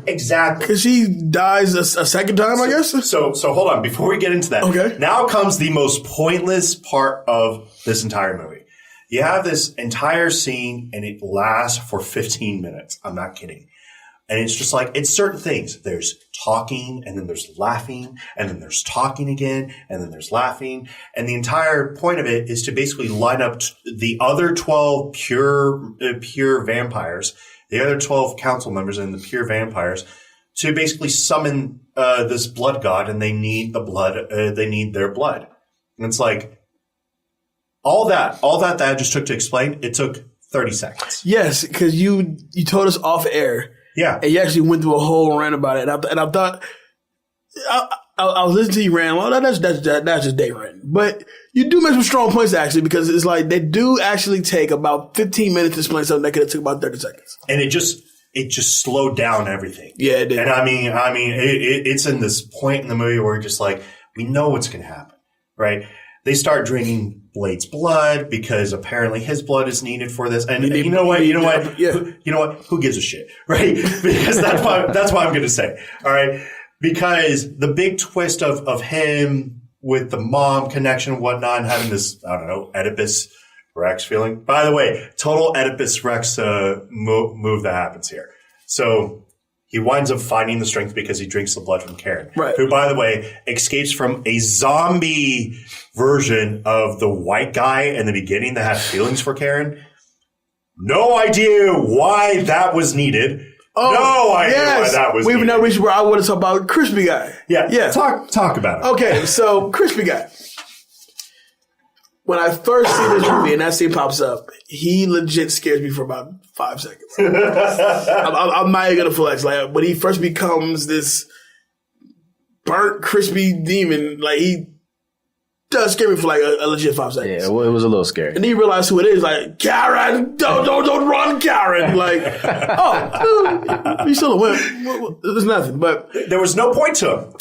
Exactly. Because she dies a second time, I guess? So hold on. Before we get into that, okay. Now comes the most pointless part of this entire movie. You have this entire scene, and it lasts for 15 minutes. I'm not kidding. And it's just like, it's certain things. There's talking, and then there's laughing, and then there's talking again, and then there's laughing. And the entire point of it is to basically line up the other 12 pure vampires, the other 12 council members and the pure vampires to basically summon this blood god, and they need the blood, they need their blood. And it's like, all that I just took to explain, it took 30 seconds. Yes, because you told us off air. Yeah. And you actually went through a whole rant about it. And I thought, I was listening to you rant. Well, that's just day rant. But you do make some strong points, actually, because it's like they do actually take about 15 minutes to explain something that could have took about 30 seconds. And it just slowed down everything. Yeah, it did. And I mean, it's in this point in the movie where we're just like, we know what's going to happen, right? They start drinking Blade's blood because apparently his blood is needed for this. And you know what? Yeah. You know what? Who gives a shit, right? Because that's what I'm going to say. All right. Because the big twist of him with the mom connection and whatnot, and having this, I don't know, Oedipus Rex feeling. By the way, total Oedipus Rex move that happens here. So he winds up finding the strength because he drinks the blood from Karen, right. Who, by the way, escapes from a zombie version of the white guy in the beginning that had feelings for Karen. No idea why that was needed. Oh, no idea why that was needed. We've now reached where I want to talk about Crispy Guy. Yeah. Talk about it. Okay, so Crispy Guy. When I first see this movie and that scene pops up, he legit scares me for about 5 seconds. I'm not even gonna flex. Like when he first becomes this burnt, crispy demon, like he does scare me for like a legit 5 seconds. Yeah, well, it was a little scary. And then you realize who it is. Like Karen, don't run, Karen. Like, oh, you still a wimp. There's nothing. But there was no point to him.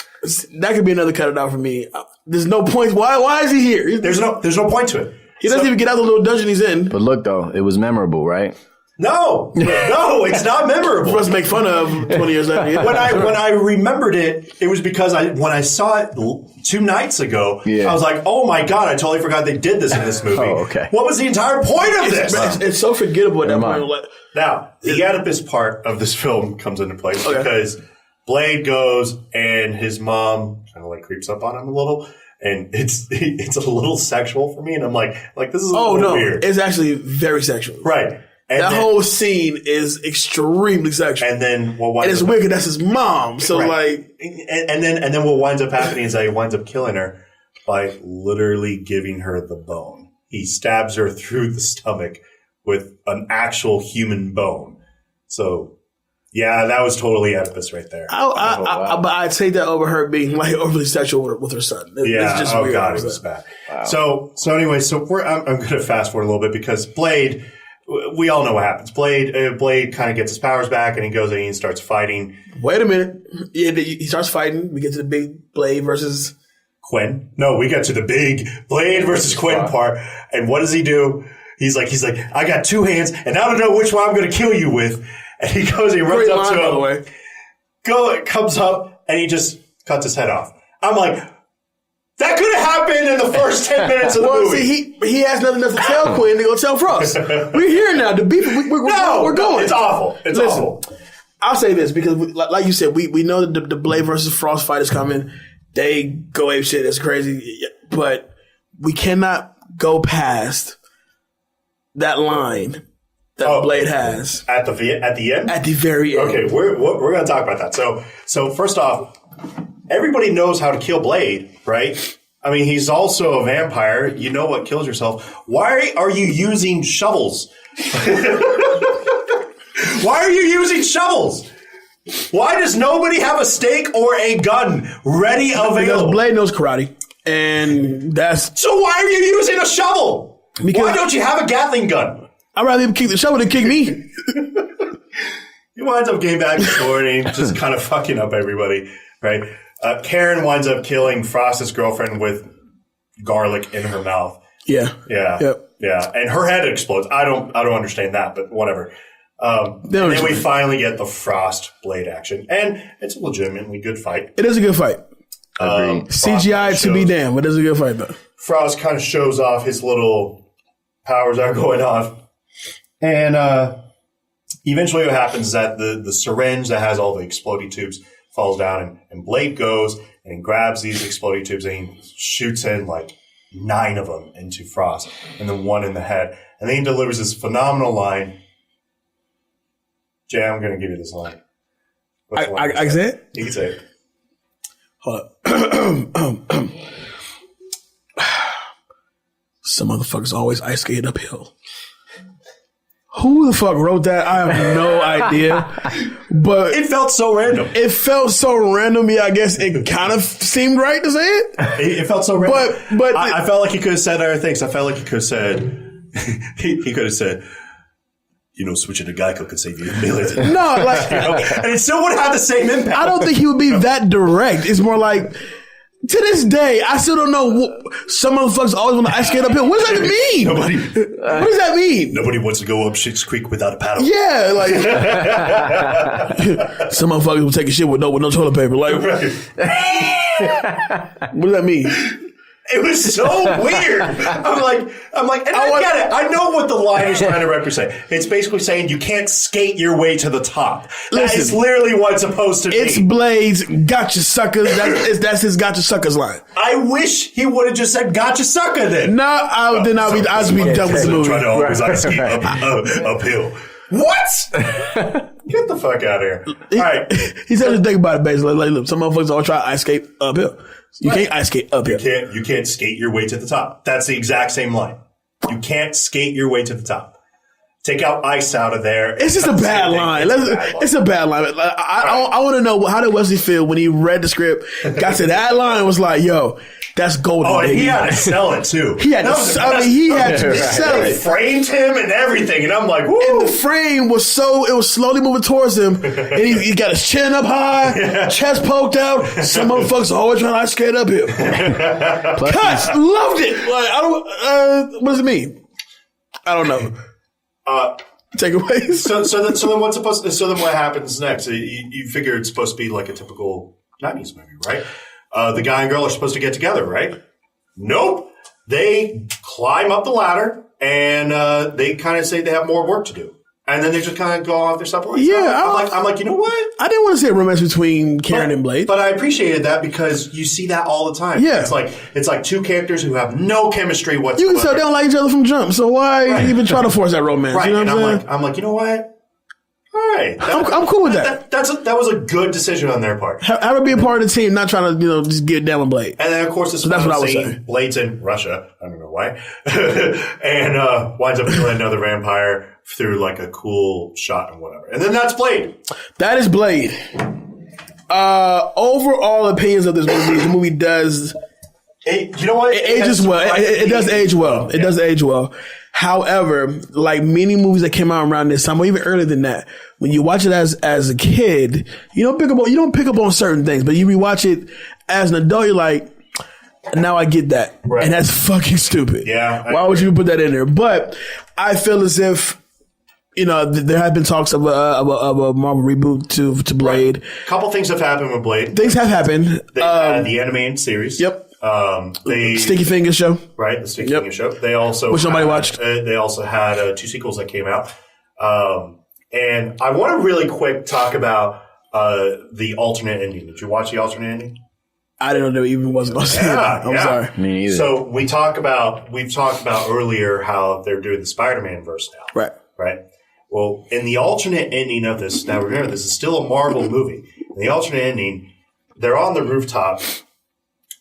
That could be another cut it out for me. There's no point. Why is he here? There's no point to it. He doesn't even get out of the little dungeon he's in. But look, though, it was memorable, right? No, it's not memorable. For us to make fun of 20 years later. Yeah. When I remembered it was because when I saw it 2 nights ago, I was like, oh my God, I totally forgot they did this in this movie. Oh, okay. What was the entire point of this? It's so forgettable at that point. Now, the Oedipus part of this film comes into place because Blade goes and his mom kind of like creeps up on him a little. And it's a little sexual for me. And I'm like this is a little weird. It's actually very sexual. Right. And that whole scene is extremely sexual. And then and it's weird because that's his mom. So like, and then what winds up happening is that he winds up killing her by literally giving her the bone. He stabs her through the stomach with an actual human bone. So yeah, that was totally Oedipus right there. But I'd take that over her being like overly sexual with her son. It's just weird. God, it was bad. Wow. So anyway, I'm going to fast forward a little bit because Blade. We all know what happens. Blade kind of gets his powers back, and he goes in and he starts fighting. Wait a minute. Yeah, he starts fighting. We get to the big Blade versus Quinn. No, we got to the big Blade versus Quinn part. And what does he do? He's like, I got 2 hands, and I don't know which one I'm going to kill you with. And he goes, and he runs up to him. By the way. Comes up, and he just cuts his head off. I'm like, that could have happened in the first 10 minutes of the movie. See, he has nothing else to tell Quinn. They're going to tell Frost. We're here now. The beef, we're going. It's awful. It's awful. I'll say this because, like you said, we know that the Blade versus Frost fight is coming. They go ape shit. It's crazy. But we cannot go past that line that Blade has. At the end? At the very end. Okay, we're going to talk about that. So first off, everybody knows how to kill Blade, right? I mean, he's also a vampire. You know what kills yourself. Why are you using shovels? Why are you using shovels? Why does nobody have a stake or a gun ready available? Because Blade knows karate. And that's... So why are you using a shovel? Because why don't you have a Gatling gun? I'd rather him kick the shovel than kick me. He winds up getting back this morning, just kind of fucking up everybody, right? Karen winds up killing Frost's girlfriend with garlic in her mouth. Yeah. Yep. Yeah. And her head explodes. I don't understand that, but whatever. And then we finally get the Frost Blade action. And it's a legitimately good fight. It is a good fight. CGI to be damned, but it's a good fight though. Frost kind of shows off his little powers that are going on. And eventually what happens is that the syringe that has all the exploding tubes falls down, and Blade goes and he grabs these exploding tubes and he shoots in like 9 of them into Frost and then 1 in the head. And then he delivers this phenomenal line. Jay, I'm going to give you this line. I can say it? You can say it. Hold up. Some motherfuckers always ice skate uphill. Who the fuck wrote that? I have no idea. But it felt so random. It felt so random. Yeah, I guess it kind of seemed right to say it. It felt so random. But I felt like he could have said other things. I felt like he could have said, he could have said, switching to Geico could save you millions. No, like, and it still would have had the same impact. I don't think he would be that direct. It's more like, to this day, I still don't know. Some motherfuckers always want to ice skate uphill. What does that mean? What does that mean? Nobody wants to go up Schitt's Creek without a paddle. Yeah, like some motherfuckers will take a shit with no toilet paper. Like, what does that mean? It was so weird. I'm like, and I get it. I know what the line is trying to represent. It's basically saying you can't skate your way to the top. That is literally what it's supposed to be. It's Blade's gotcha suckers. That's his gotcha suckers line. I wish he would have just said gotcha sucker then. No, I'd be done with the movie. Trying to always ice skate uphill. What? Get the fuck out of here. All right. He said to think about it basically. Like, look, some motherfuckers all try to ice skate uphill. You can't ice skate uphill. You can't skate your way to the top. That's the exact same line. You can't skate your way to the top. Take out ice out of there. It's just a bad line. It's a bad line. I want to know, how did Wesley feel when he read the script, got to that line, and was like, yo, that's golden. Oh, and he had to sell it too. He had to sell it. Framed him and everything, and I'm like, woo. And the frame was slowly moving towards him, and he got his chin up high, chest poked out. Some motherfuckers always trying to ice skate up here. Cuts, loved it. Like, what does it mean? I don't know. Takeaways. So then what happens next? You figure it's supposed to be like a typical 90s movie, right? The guy and girl are supposed to get together, right? Nope. They climb up the ladder and they kind of say they have more work to do. And then they just kind of go off their separate ways. Yeah. I'm like, you know what? I didn't want to see a romance between Karen and Blade. But I appreciated that because you see that all the time. Yeah. It's like 2 characters who have no chemistry whatsoever. You can tell they don't like each other from jump, so why even try to force that romance? Right. You know what I'm saying? I'm like, you know what? All right. I'm cool with that. That was a good decision on their part. Have it be a part of the team, not trying to, just get down with Blade. And then, of course, that's what I was saying. Blade's in Russia. I don't know why. And winds up killing another vampire through like a cool shot and whatever. And then that's Blade. That is Blade. Overall opinions of this movie, the movie does... You know what? It ages well. It does age well. It does age well. However, like many movies that came out around this time, or even earlier than that, when you watch it as a kid, you don't pick up on certain things, but you rewatch it as an adult, you're like, now I get that. Right. And that's fucking stupid. Yeah. Why would you put that in there? But I feel as if, there have been talks of a Marvel reboot to Blade. Right. A couple things have happened with Blade. Things have happened. They had the animated series. Yep. The Sticky Fingers show. Right, the Sticky Fingers show. They also which nobody watched. They also had 2 sequels that came out. And I want to really quick talk about the alternate ending. Did you watch the alternate ending? I didn't know there even wasn't going to say that. I'm sorry. Me neither. So we've talked about earlier how they're doing the Spider-Man verse now. Right. Right. Well, in the alternate ending of this, now remember, this is still a Marvel movie. In the alternate ending, they're on the rooftop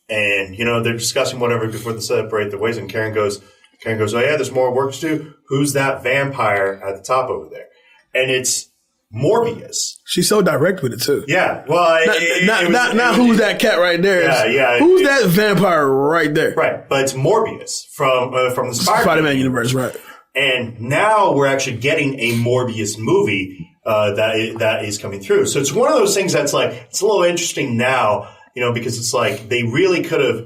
and, they're discussing whatever before they separate their ways. And Karen goes, oh yeah, there's more work to do. Who's that vampire at the top over there? And it's Morbius. She's so direct with it too. Yeah. Well, not who's that cat right there. Yeah. Who's that vampire right there? Right. But it's Morbius from the Spider-Man universe, right? And now we're actually getting a Morbius movie that is coming through. So it's one of those things that's like, it's a little interesting now, because it's like they really could have.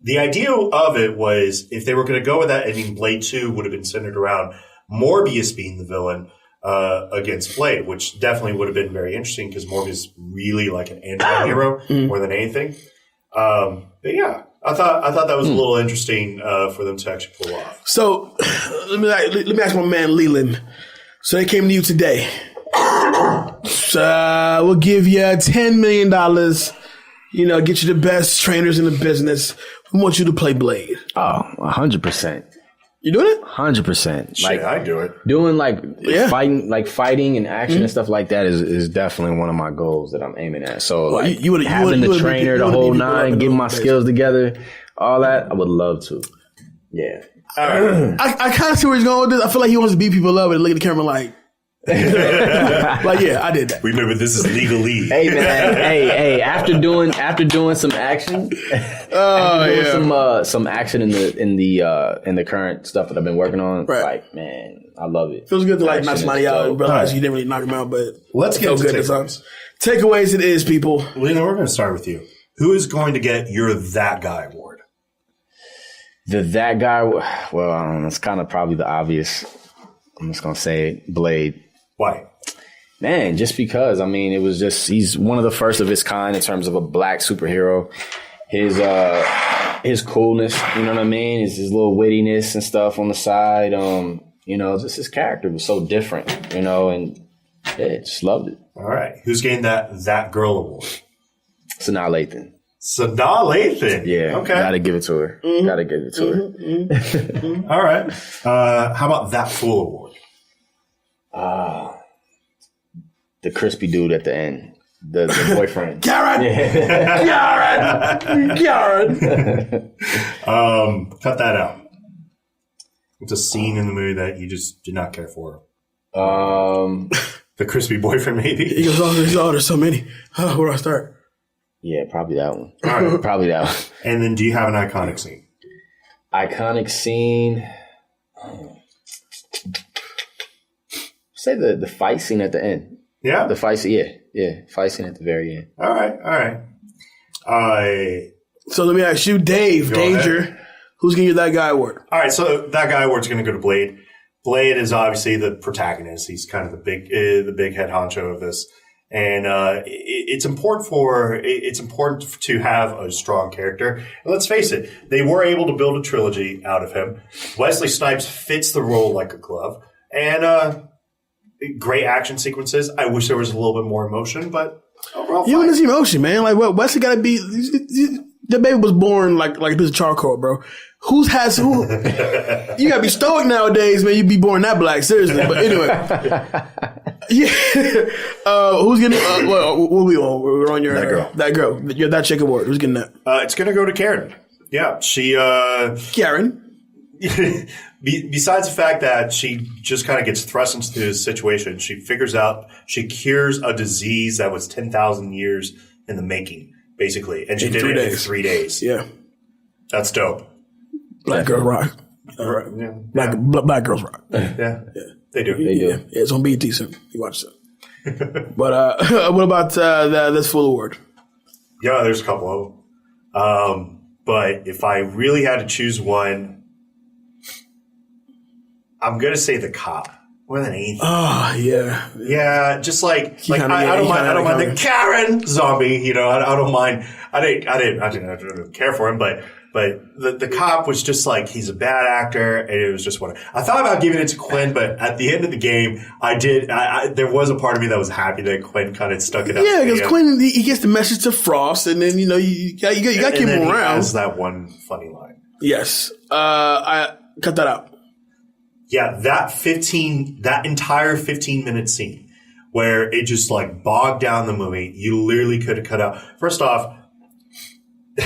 The idea of it was if they were going to go with that ending, Blade 2 would have been centered around Morbius being the villain against Blade, which definitely would have been very interesting because Morbius is really like an anti-hero more than anything. But yeah. I thought that was a little interesting for them to actually pull off. So let me ask my man Leland. So they came to you today. So we'll give you $10 million. Get you the best trainers in the business. We want you to play Blade. Oh, 100%. You doing it? 100%. Shit, I do it. Doing fighting and action and stuff like that is definitely one of my goals that I'm aiming at. So having the trainer, the whole nine, getting my skills together, all that, I would love to. Yeah. All right. I kind of see where he's going with this. I feel like he wants to beat people up and look at the camera like, yeah, I did that. Remember, this is legally. Hey man, hey. After doing some action, some action in the current stuff that I've been working on. Right. Like, man, I love it. Feels good to knock somebody out and realize you didn't really knock him out, but let's get to takeaways. Takeaways it is, people. Lena, we're going to start with you. Who is going to get your That Guy award? That guy. Well, it's kind of probably the obvious. I'm just going to say Blade. Why? Man, just because. I mean, he's one of the first of his kind in terms of a black superhero. His coolness, you know what I mean? His little wittiness and stuff on the side. Just his character was so different, and yeah, just loved it. All right. Who's getting that girl award? Sanaa Lathan. Sanaa Lathan. Yeah. Okay. Gotta give it to her. Mm-hmm. Gotta give it to her. Mm-hmm. All right. How about that fool award? The crispy dude at the end. The boyfriend. Karen! Yeah. Karen! Cut that out. It's a scene in the movie that you just did not care for. The crispy boyfriend, maybe? He goes, there's so many. Where do I start? Yeah, probably that one. Probably that one. And then do you have an iconic scene? Iconic scene. Say the fight scene at the end. Yeah? The fight scene, yeah. Fight scene at the very end. All right. So let me ask you, Dave, Danger, ahead. Who's going to get That Guy award? All right, so That Guy award's going to go to Blade. Blade is obviously the protagonist. He's kind of the big head honcho of this. And it's important to have a strong character. And let's face it, they were able to build a trilogy out of him. Wesley Snipes fits the role like a glove. And great action sequences. I wish there was a little bit more emotion, but overall, you want this emotion, man. Like, what? Wesley got to be. The baby was born like a piece of charcoal, bro. Who? You got to be stoic nowadays, man. You be born that black, seriously. But anyway, yeah. Who's getting? What we on? We're on your that girl. Your That Chick award. Who's getting that? It's gonna go to Karen. Yeah, she. Karen. Besides the fact that she just kind of gets thrust into this situation, she figures out she cures a disease that was 10,000 years in the making, basically, and she did it in 3 days. Yeah, that's dope. Black girls rock. All right, yeah. Black girls rock. Yeah, they do. They do. Yeah, it's on BET soon. You watch it. But what about this full award? Yeah, there's a couple of them. But if I really had to choose one, I'm gonna say The Cop more than anything. Oh yeah, yeah. Just I don't mind the Karen zombie. I don't mind. I didn't care for him, but But the cop was just like, he's a bad actor, and it was just whatever. I thought about giving it to Quinn, but at the end of the game, there was a part of me that was happy that Quinn kind of stuck it out. Yeah, because Quinn, he gets the message to Frost, and then, you got to keep him around. He has that one funny line. Yes. I cut that out. Yeah, that entire 15-minute scene where it just like bogged down the movie, you literally could have cut out. First off,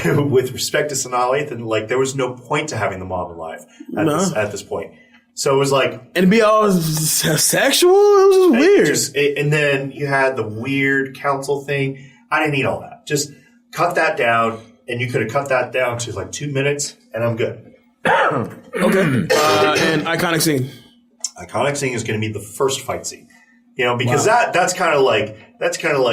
with respect to Sanaa Lathan, like there was no point to having the mom alive at this point. So it was like, and be all sexual. It was just weird. And then you had the weird council thing. I didn't need all that. Just cut that down, and you could have cut that down to like 2 minutes, and I'm good. Okay. And iconic scene. Iconic scene is going to be the first fight scene. Because that's kind of like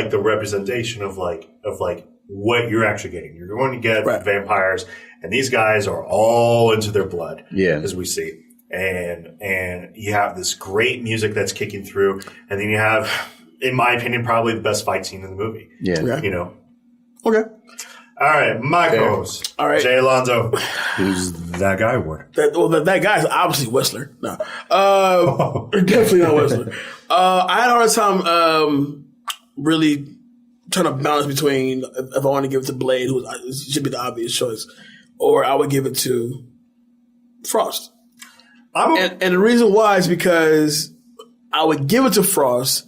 the representation of what you're actually getting. You're going to get vampires, and these guys are all into their blood, as we see. And you have this great music that's kicking through, and then you have, in my opinion, probably the best fight scene in the movie. Yeah. Okay. All right, my co-host. All right, Jay Alonso. Who's that guy? That guy's obviously Whistler. No, definitely not Whistler. I had a hard time really trying to balance between if I want to give it to Blade, who should be the obvious choice, or I would give it to Frost. And the reason why is because I would give it to Frost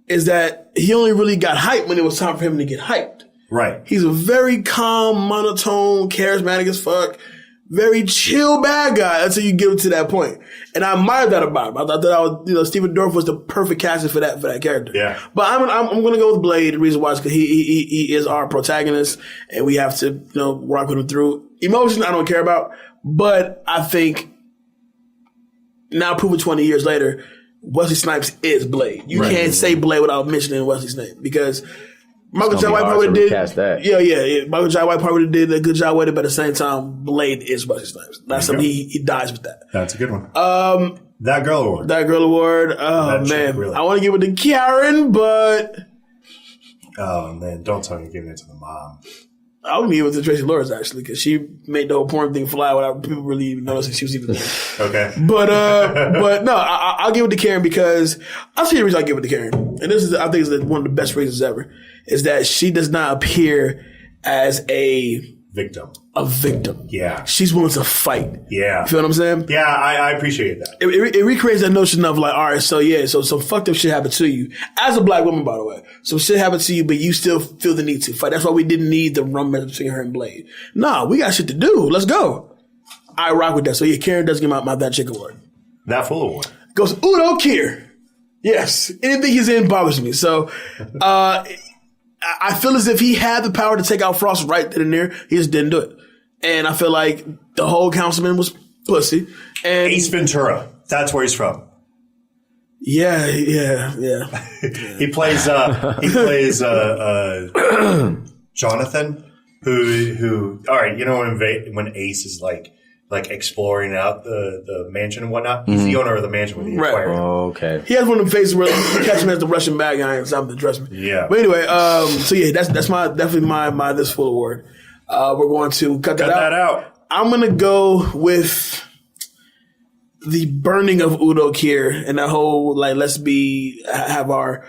is that he only really got hyped when it was time for him to get hyped. Right. He's a very calm, monotone, charismatic as fuck, very chill bad guy until you give it to that point. And I admired that about him. I thought that Stephen Dorff was the perfect casting for that character. Yeah. But I'm going to go with Blade. The reason why is because he is our protagonist, and we have to rock with him through. Emotions I don't care about, but I think now proven 20 years later, Wesley Snipes is Blade. You can't say Blade without mentioning Wesley Snipes because Michael Jai White probably did. Yeah. Michael Jai White probably did a good job with it, but at the same time, Blade is Wesley Snipes. That's something he dies with that. That's a good one. That Girl Award. Oh man, really. I want to give it to Karen, but oh man, don't tell me you're giving it to the mom. I would give it to Tracy Lords actually because she made the whole porn thing fly without people really even noticing she was even there. Okay, but no, I'll give it to Karen because I'll see the reason I give it to Karen, and this is I think is one of the best reasons ever. Is that she does not appear as a victim. Yeah. She's willing to fight. Yeah. You feel what I'm saying? Yeah, I appreciate that. It recreates that notion of like, all right, so fucked up shit happened to you. As a black woman, by the way. So shit happened to you, but you still feel the need to fight. That's why we didn't need the romance between her and Blade. Nah, we got shit to do. Let's go. I rock with that. So yeah, Karen does give my That Chick Award. That full award. Goes Udo Kier. Yes. Anything he's in bothers me. So, I feel as if he had the power to take out Frost right then and there. He just didn't do it. And I feel like the whole councilman was pussy. And Ace Ventura. That's where he's from. Yeah. He plays Jonathan, who all right, when Ace is like exploring out the mansion and whatnot. He's the owner of the mansion when he acquired it. Oh, okay. He has one of them faces where you catch him as the Russian bad guy and something to dress me. Yeah. But anyway, so yeah, that's definitely my this full award. We're going to cut that out. I'm gonna go with the burning of Udo Kier and that whole let's have our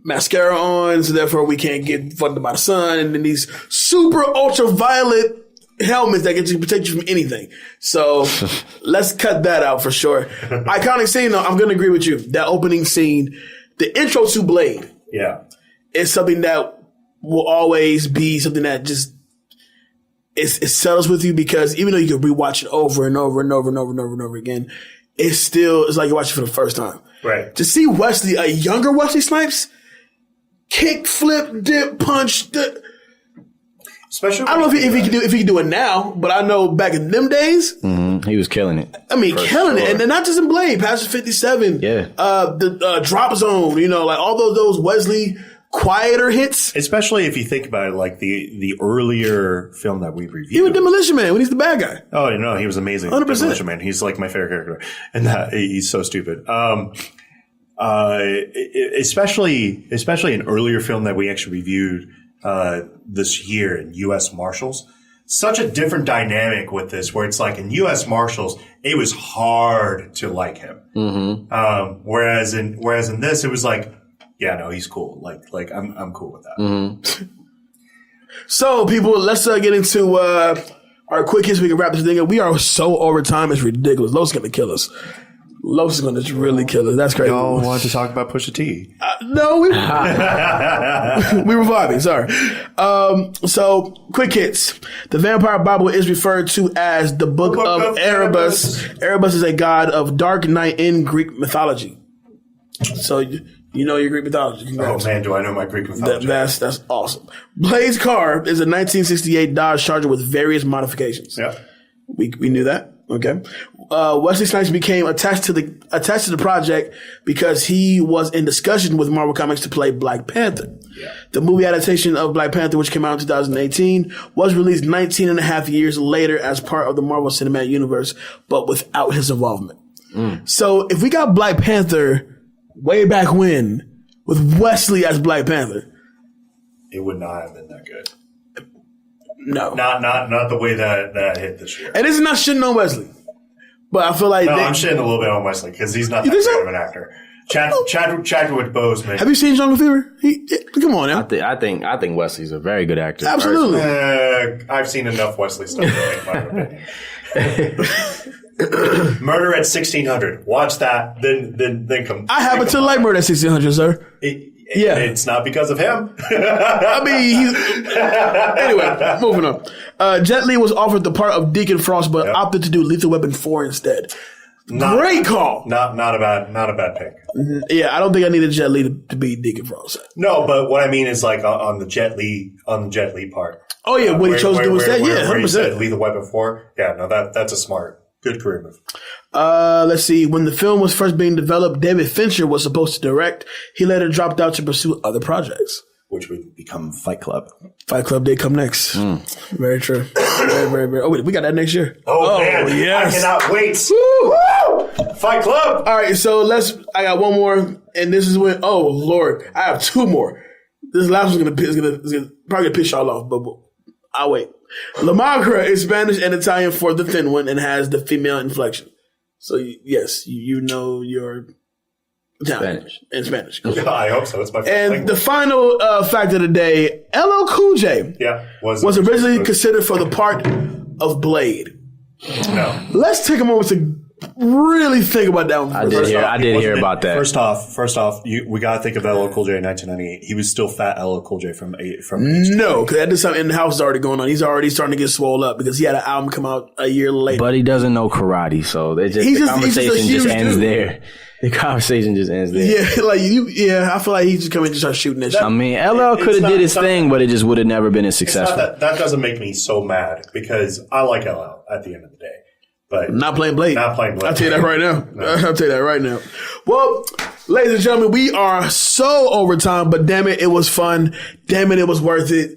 mascara on, so therefore we can't get flooded by the sun, and then these super ultraviolet helmets that can protect you from anything. So let's cut that out for sure. Iconic scene, though, I'm going to agree with you. That opening scene, the intro to Blade, is something that will always be something that just it settles with you because even though you can rewatch it over and over and over and over and over and over again, it's like you're watching for the first time. Right. To see Wesley, a younger Wesley Snipes, kick, flip, dip, punch. Especially, I don't know if he can do it now, but I know back in them days, he was killing it. I mean, killing it, and not just in Blade, Passion 57, the Drop Zone, like all those Wesley quieter hits. Especially if you think about it, like the earlier film that we reviewed. He was Demolition Man when he's the bad guy. Oh no, he was amazing. 100%. Demolition Man. He's like my favorite character, and he's so stupid. Especially an earlier film that we actually reviewed this year in U.S. Marshals. such a different dynamic with this, where it's like in U.S. Marshals, it was hard to like him. Mm-hmm. Whereas in this, it was like, yeah, no, he's cool. Like I'm cool with that. Mm-hmm. So, people, let's get into our quick hits. We can wrap this thing up. We are so over time, it's ridiculous. Los is going to kill us. Los is going to really kill us. That's crazy. Y'all want to talk about Pusha T? No, we were vibing. Sorry. So, quick hits. The Vampire Bible is referred to as the Book of Erebus. Erebus is a god of dark night in Greek mythology. So, you know your Greek mythology. Congrats. Oh man, do I know my Greek mythology? That's awesome. Blaze car is a 1968 Dodge Charger with various modifications. Yeah. We knew that. Okay. Wesley Snipes became attached to the project because he was in discussion with Marvel Comics to play Black Panther. Yeah. The movie adaptation of Black Panther, which came out in 2018, was released 19 and a half years later as part of the Marvel Cinematic Universe, but without his involvement. So if we got Black Panther way back when with Wesley as Black Panther, it would not have been that good. No, not the way that hit this year. And this is not shitting on Wesley, but I feel like I'm shitting a little bit on Wesley because he's not that great of an actor. Chadwick Boseman. Have you seen Jungle Fever? Come on now. I think Wesley's a very good actor. Absolutely. I've seen enough Wesley stuff to make my opinion. Murder at 1600. Watch that. Then come. I happen to like Murder at 1600, sir. Yeah. It's not because of him. I mean, anyway, moving on. Jet Li was offered the part of Deacon Frost, but opted to do Lethal Weapon 4 instead. Great call. Not a bad pick. Mm-hmm. Yeah, I don't think I needed Jet Li to be Deacon Frost. No, but what I mean is like on the Jet Li part. Oh yeah, when he chose to do instead, yeah, 100%. Where he said Lethal Weapon 4. Yeah, no, that's a smart, good career move. Let's see. When the film was first being developed, David Fincher was supposed to direct. He later dropped out to pursue other projects, which would become Fight Club. Fight Club did come next. Very true. Very, very, very. Oh, wait, we got that next year. Oh man, yes. I cannot wait. Woo! Fight Club. All right, so I got one more, and this is when. Oh Lord, I have two more. This last one's gonna probably piss y'all off, but I'll wait. La Magra is Spanish and Italian for the thin one and has the female inflection. So yes, you know your Italian and Spanish. Okay. I hope so. It's my favorite And language. the final fact of the day: LL Cool J was originally considered for the part of Blade. No. Let's take a moment to really think about that one. I did hear about that. First off, we gotta think of LL Cool J in 1998. He was still fat LL Cool J from No, because that is something in the house is already going on. He's already starting to get swole up because he had an album come out a year later. But he doesn't know karate, so the conversation just ends there. The conversation just ends there. Yeah, I feel like he just come in and start shooting that shit. I mean, LL could have did his thing, but it just would have never been as successful. That doesn't make me so mad because I like LL at the end of the day. But not playing Blade. I'll tell you that right now. I'll tell you that right now. Well, ladies and gentlemen, we are so over time, but damn it, it was fun. Damn it, it was worth it.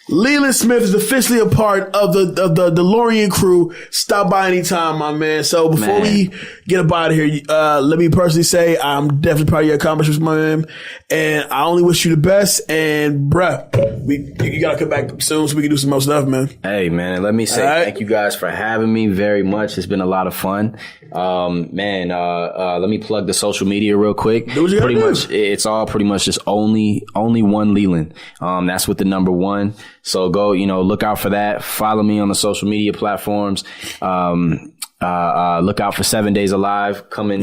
Leland Smith is officially a part of the DeLorean crew. Stop by anytime, my man. So before we get up out of here, let me personally say I'm definitely proud of your accomplishments, my man. And I only wish you the best. And bruh, you gotta come back soon so we can do some more stuff, man. Hey, man, let me say thank you guys for having me very much. It's been a lot of fun. Let me plug the social media real quick. Do what you gotta do. It's all pretty much just only one Leland. That's with the number 1. So go, look out for that. Follow me on the social media platforms. Look out for 7 Days Alive coming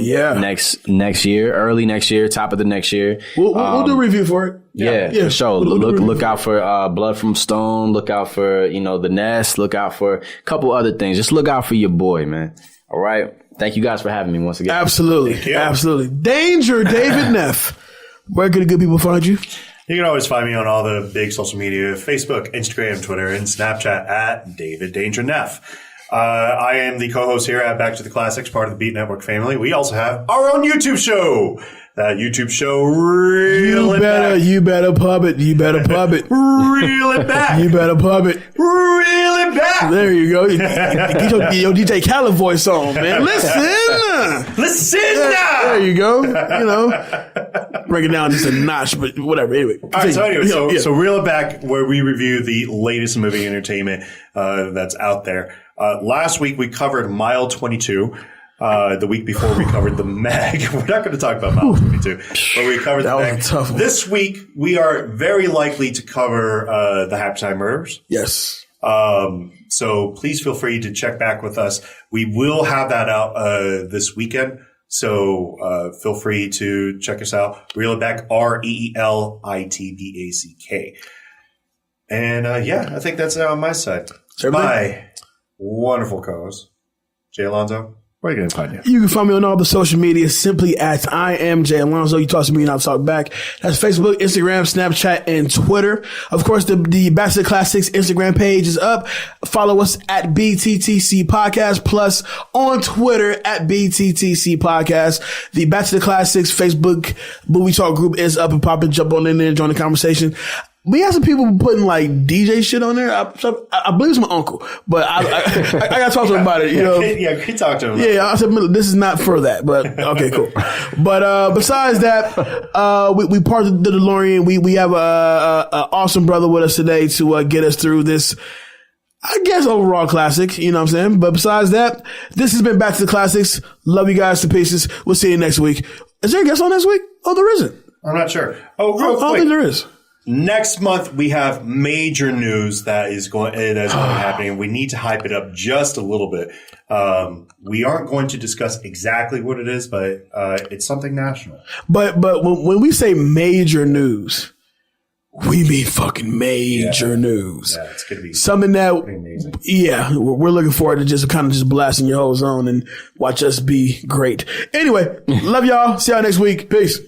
next year, early next year, top of the next year. We'll do a review for it. Yeah, for sure. Look out for Blood from Stone. Look out for The Nest. Look out for a couple other things. Just look out for your boy, man. All right. Thank you guys for having me once again. Absolutely, absolutely. Danger, David Neff. Where can the good people find you? You can always find me on all the big social media, Facebook, Instagram, Twitter, and Snapchat at David Danger Neff. I am the co-host here at Back to the Classics, part of the Beat Network family. We also have our own YouTube show. That YouTube show, reel it back. You better pub it. You better pub it. Reel it back. You better pub it. Reel it back. There you go. Get your DJ Khaled voice on, man. Listen. Listen. There you go. Break it down just a notch, but whatever. Anyway. All right. So anyway, so reel it back, where we review the latest movie entertainment that's out there. Last week we covered Mile 22. The week before we covered the Meg. We're not going to talk about Mile 22, but we covered the Meg. Tough one. This week we are very likely to cover the Happy Time Murders. Yes. So please feel free to check back with us. We will have that out this weekend. So feel free to check us out. Reel it back, REELITBACK. And I think that's it on my side. My wonderful co-host, Jay Alonzo. Where are you going to find you? You can find me on all the social media simply at I am Jay Alonzo. You talk to me and I'll talk back. That's Facebook, Instagram, Snapchat, and Twitter. Of course, the Back to the Classics Instagram page is up. Follow us at BTTC Podcast, plus on Twitter at BTTC Podcast. The Back to the Classics Facebook Movie Talk group is up and popping. Jump on in there and join the conversation. We have some people putting like DJ shit on there. I believe it's my uncle, but I got to talk to him about it. Yeah, can you talk to him? Yeah, I said this is not for that, but okay, cool. But besides that, we parked the DeLorean. We have a awesome brother with us today to get us through this, I guess, overall classic. You know what I'm saying? But besides that, this has been Back to the Classics. Love you guys to pieces. We'll see you next week. Is there a guest on next week? Oh, there isn't. I'm not sure. Oh, real quick. I don't think there is. Next month, we have major news that is going to happen. We need to hype it up just a little bit. We aren't going to discuss exactly what it is, but it's something national. But when we say major news, we mean fucking major news. Yeah, it's going to be something that, amazing. Yeah, we're looking forward to just kind of just blasting your whole zone and watch us be great. Anyway, love y'all. See y'all next week. Peace.